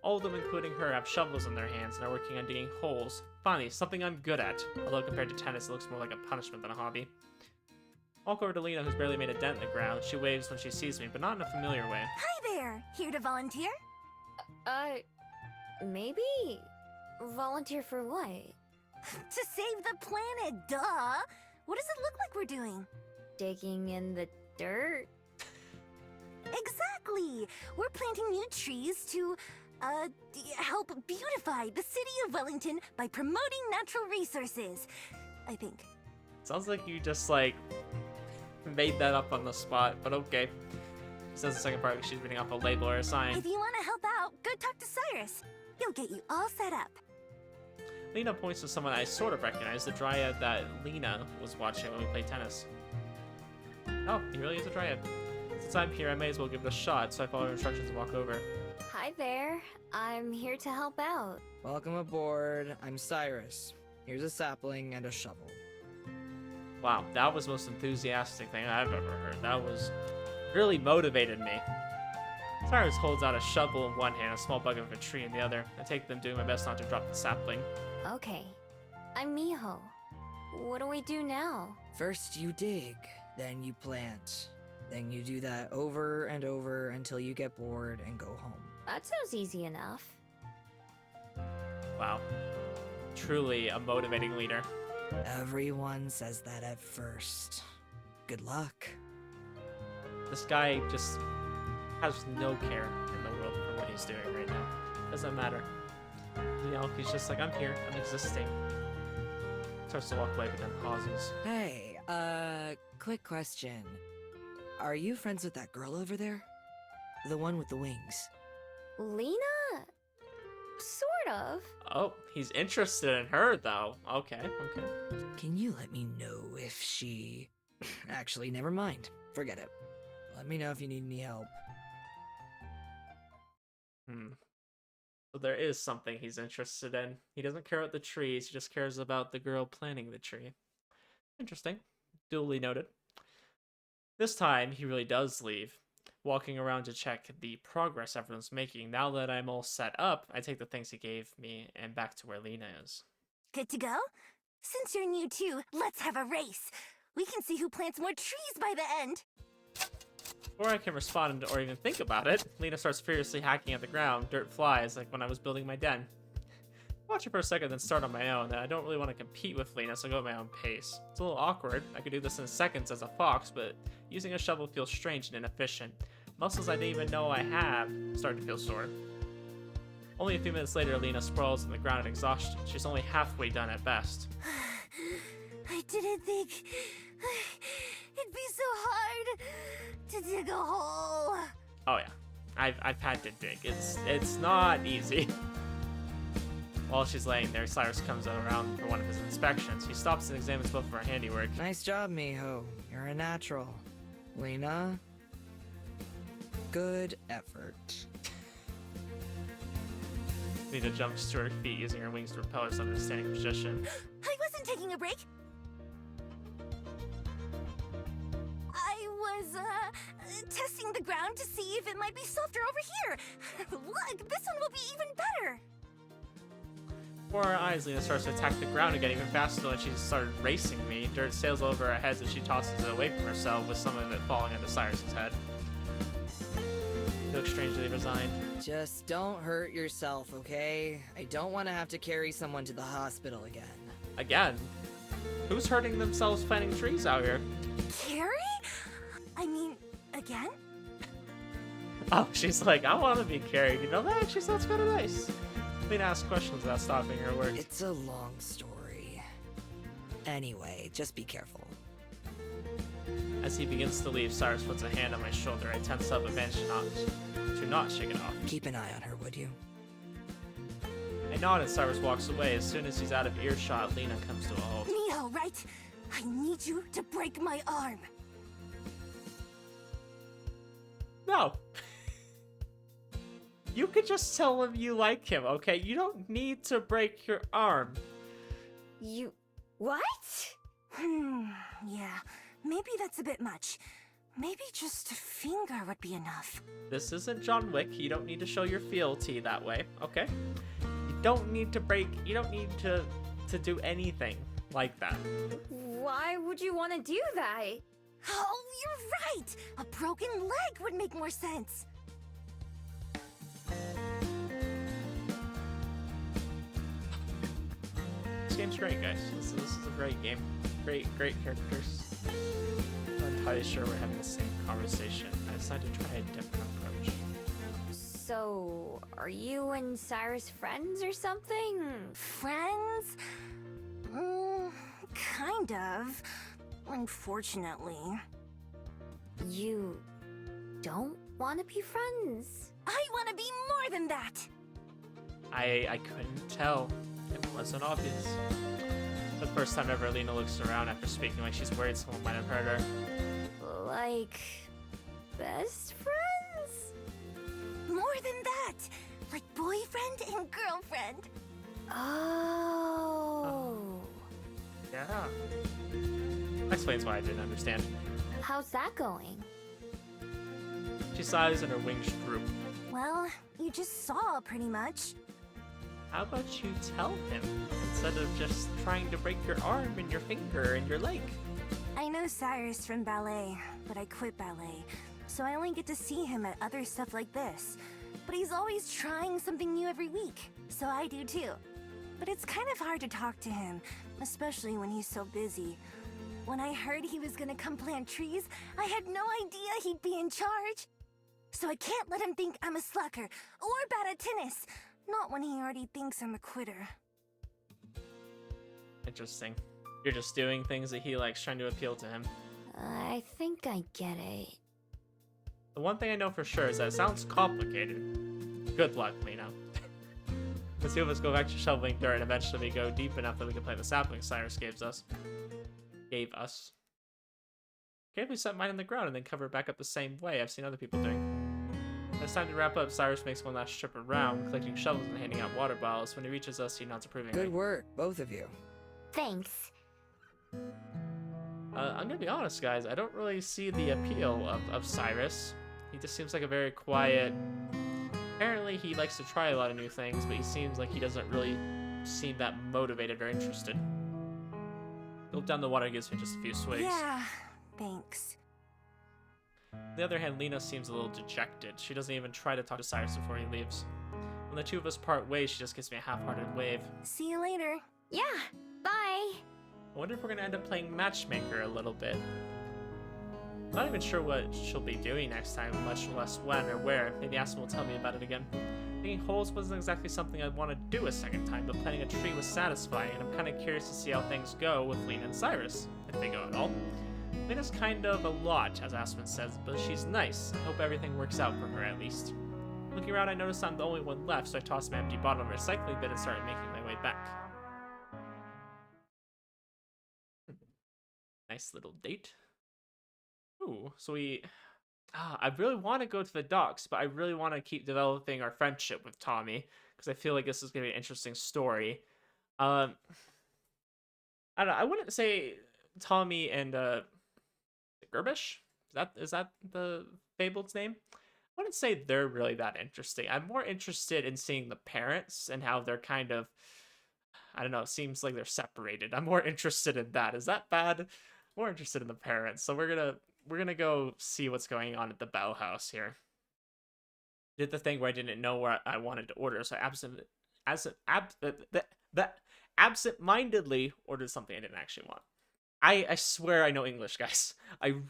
All of them, including her, have shovels in their hands and are working on digging holes. Finally, something I'm good at, although compared to tennis it looks more like a punishment than a hobby. I walk over to Lena, who's barely made a dent in the ground. She waves when she sees me, but not in a familiar way.
Hi there! Here to volunteer?
Maybe? Volunteer for what?
To save the planet, duh! What does it look like we're doing?
Digging in the dirt?
Exactly! We're planting new trees to, help beautify the city of Wellington by promoting natural resources. I think.
Sounds like you just, like, made that up on the spot, but okay. Says the second part, she's reading off a label or a sign.
If you want to help out, go talk to Cyrus. He'll get you all set up.
Lena points to someone I sort of recognize, the dryad that Lena was watching when we played tennis. Oh, he really is a dryad. Since I'm here, I may as well give it a shot, so I follow her instructions and walk over.
Hi there. I'm here to help out.
Welcome aboard. I'm Cyrus. Here's a sapling and a shovel.
Wow, that was the most enthusiastic thing I've ever heard. That was really motivated me. Cyrus holds out a shovel in one hand, a small bucket of a tree in the other. I take them, doing my best not to drop the sapling.
Okay. I'm Miho. What do we do now?
First you dig, then you plant. Then you do that over and over until you get bored and go home.
That sounds easy enough.
Wow. Truly a motivating leader.
Everyone says that at first. Good luck.
This guy just has no care in the world for what he's doing right now. Doesn't matter. You know, he's just like, I'm here, I'm existing. Starts to walk away, but then pauses.
Hey, quick question. Are you friends with that girl over there? The one with the wings?
Lena? Sort of.
Oh, he's interested in her, though. Okay, okay.
Can you let me know if she... Actually, never mind. Forget it. Let me know if you need any help.
So there is something he's interested in. He doesn't care about the trees, he just cares about the girl planting the tree. Interesting. Duly noted. This time, he really does leave, walking around to check the progress everyone's making. Now that I'm all set up, I take the things he gave me and back to where Lena is.
Good to go? Since you're new too, let's have a race. We can see who plants more trees by the end.
Before I can respond or even think about it, Lena starts furiously hacking at the ground. Dirt flies like when I was building my den. Watch it for a second, then start on my own. I don't really want to compete with Lena, so I go at my own pace. It's a little awkward. I could do this in seconds as a fox, but using a shovel feels strange and inefficient. Muscles I didn't even know I have start to feel sore. Only a few minutes later, Lena sprawls on the ground in exhaustion. She's only halfway done at best.
I didn't think it'd be so hard to dig a hole.
Oh yeah, I've had to dig. It's not easy. While she's laying there, Cyrus comes around for one of his inspections. He stops and examines both of our handiwork.
Nice job, Miho. You're a natural. Lena? Good effort.
Lena jumps to her feet using her wings to repel herself into a standing position.
I wasn't taking a break. I was, testing the ground to see if it might be softer over here. Look, this one will be even better.
Before our eyes, Lena starts to attack the ground again even faster than she started racing me. Dirt sails over her head as she tosses it away from herself, with some of it falling onto Cyrus's head. He looks strangely resigned.
Just don't hurt yourself, okay? I don't want to have to carry someone to the hospital again.
Again? Who's hurting themselves planting trees out here?
Carrie? I mean, again?
Oh, she's like, I want to be carried. You know that? She sounds kind of nice. Lena asks questions without stopping her work.
It's a long story. Anyway, just be careful.
As he begins to leave, Cyrus puts a hand on my shoulder. I tense up and manage to not shake it off.
Keep an eye on her, would you?
I nod and Cyrus walks away. As soon as he's out of earshot, Lena comes to a halt.
Miho, right? I need you to break my arm.
No. You could just tell him you like him, okay? You don't need to break your arm.
You... what?
Yeah. Maybe that's a bit much. Maybe just a finger would be enough.
This isn't John Wick. You don't need to show your fealty that way, okay? You don't need to do anything like that.
Why would you want to do that?
Oh, you're right! A broken leg would make more sense.
This game's great, guys. This is a great game. Great characters. I'm entirely sure we're having the same conversation. I decided to try a different approach.
So, are you and Cyrus friends or something?
Friends? Kind of. Unfortunately.
You don't want to be friends?
I want to be more than that!
I couldn't tell. It wasn't obvious. The first time ever, Lena looks around after speaking like she's worried someone might have heard her.
Like, best friends?
More than that! Like boyfriend and girlfriend.
Oh.
Yeah. That explains why I didn't understand.
How's that going?
She sighs and her wings droop.
Well, you just saw pretty much.
How about you tell him, instead of just trying to break your arm and your finger and your leg?
I know Cyrus from ballet, but I quit ballet, so I only get to see him at other stuff like this. But he's always trying something new every week, so I do too. But it's kind of hard to talk to him, especially when he's so busy. When I heard he was gonna come plant trees, I had no idea he'd be in charge. So I can't let him think I'm a slacker or bad at tennis. Not when he already thinks I'm a quitter.
Interesting. You're just doing things that he likes, trying to appeal to him.
I think I get it.
The one thing I know for sure is that it sounds complicated. Good luck, Lena. The two of us go back to shoveling dirt, and eventually we go deep enough that we can plant the sapling Cyrus gave us. Okay, we set mine in the ground and then cover it back up the same way I've seen other people doing. When it's time to wrap up, Cyrus makes one last trip around, collecting shovels and handing out water bottles. When he reaches us, he nods approvingly.
Good work, both of you.
Thanks.
I'm gonna be honest, guys. I don't really see the appeal of Cyrus. He just seems like a very quiet... Apparently, he likes to try a lot of new things, but he seems like he doesn't really seem that motivated or interested. Gulp down the water and gives me just a few swigs.
Yeah, thanks.
On the other hand, Lena seems a little dejected. She doesn't even try to talk to Cyrus before he leaves. When the two of us part ways, she just gives me a half-hearted wave.
See you later.
Yeah, bye.
I wonder if we're gonna end up playing Matchmaker a little bit. I'm not even sure what she'll be doing next time, much less when or where. Maybe Aspen will tell me about it again. Digging holes wasn't exactly something I'd want to do a second time, but planting a tree was satisfying, and I'm kind of curious to see how things go with Lena and Cyrus, if they go at all. Lena's kind of a lot, as Aspen says, but she's nice. I hope everything works out for her, at least. Looking around, I noticed I'm the only one left, so I tossed my empty bottle in the recycling bin and started making my way back. Nice little date. Ooh, so I really want to go to the docks, but I really want to keep developing our friendship with Tommy, because I feel like this is going to be an interesting story. I don't know, I wouldn't say Tommy and, Gerbish? Is that the Fabled's name? I wouldn't say they're really that interesting. I'm more interested in seeing the parents and how they're kind of, I don't know, it seems like they're separated. I'm more interested in that. Is that bad? More interested in the parents. So we're gonna go see what's going on at the Bell House here. Did the thing where I didn't know what I wanted to order, so absent-mindedly ordered something I didn't actually want. I swear I know English, guys. I'm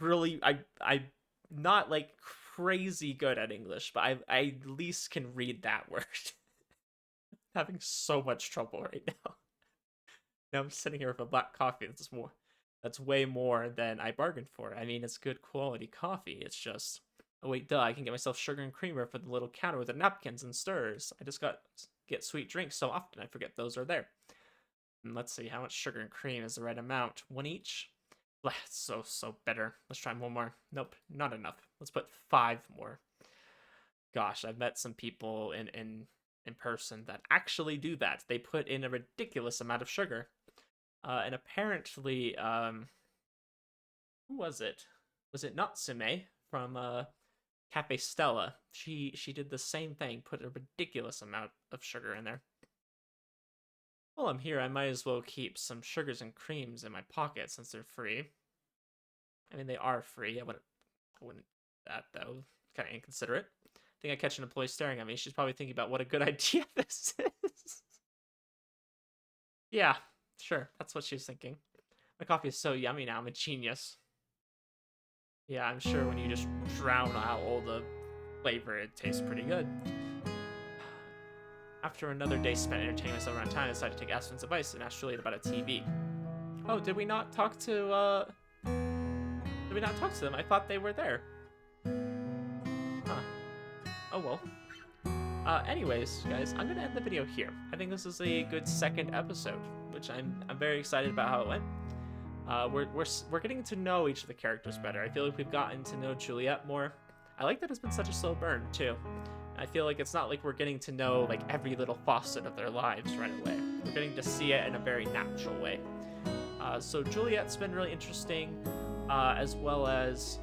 not like crazy good at English, but I at least can read that word. Having so much trouble right now. Now I'm sitting here with a black coffee that's way more than I bargained for. I mean, it's good quality coffee. It's just, oh wait, duh, I can get myself sugar and creamer for the little counter with the napkins and stirs. I just get sweet drinks so often I forget those are there. And let's see, how much sugar and cream is the right amount? One each? Blah, it's so bitter. Let's try one more. Nope, not enough. Let's put 5 more. Gosh, I've met some people in person that actually do that. They put in a ridiculous amount of sugar. And apparently, who was it? Was it Natsume from Cafe Stella? She did the same thing, put a ridiculous amount of sugar in there. While I'm here, I might as well keep some sugars and creams in my pocket since they're free. I mean, they are free. I wouldn't do that, though. Kind of inconsiderate. I think I catch an employee staring at me. She's probably thinking about what a good idea this is. Yeah, sure. That's what she's thinking. My coffee is so yummy now. I'm a genius. Yeah, I'm sure when you just drown out all the flavor, it tastes pretty good. After another day spent entertaining myself around town, I decided to take Aspen's advice and ask Juliet about a TV. Oh, did we not talk to them? I thought they were there. Huh. Oh well. Anyways, guys, I'm gonna end the video here. I think this is a good second episode, which I'm very excited about how it went. We're getting to know each of the characters better. I feel like we've gotten to know Juliet more. I like that it's been such a slow burn too. I feel like it's not like we're getting to know like every little facet of their lives right away. We're getting to see it in a very natural way. So Juliet's been really interesting, as well as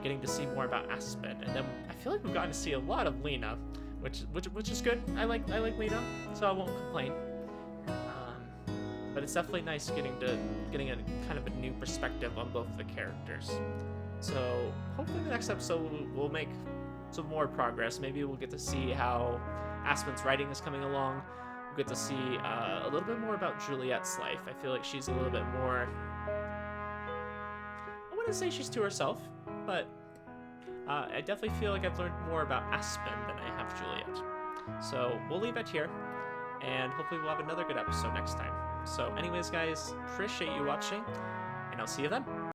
getting to see more about Aspen, and then I feel like we've gotten to see a lot of Lena, which is good. I like Lena, so I won't complain. But it's definitely nice getting a kind of a new perspective on both the characters. So hopefully the next episode we'll make some more progress. Maybe we'll get to see how Aspen's writing is coming along. We'll get to see a little bit more about Juliet's life. I feel like she's a little bit more, I wouldn't say she's to herself, but I definitely feel like I've learned more about Aspen than I have Juliet. So we'll leave it here, and hopefully we'll have another good episode next time. So anyways, guys, appreciate you watching, and I'll see you then.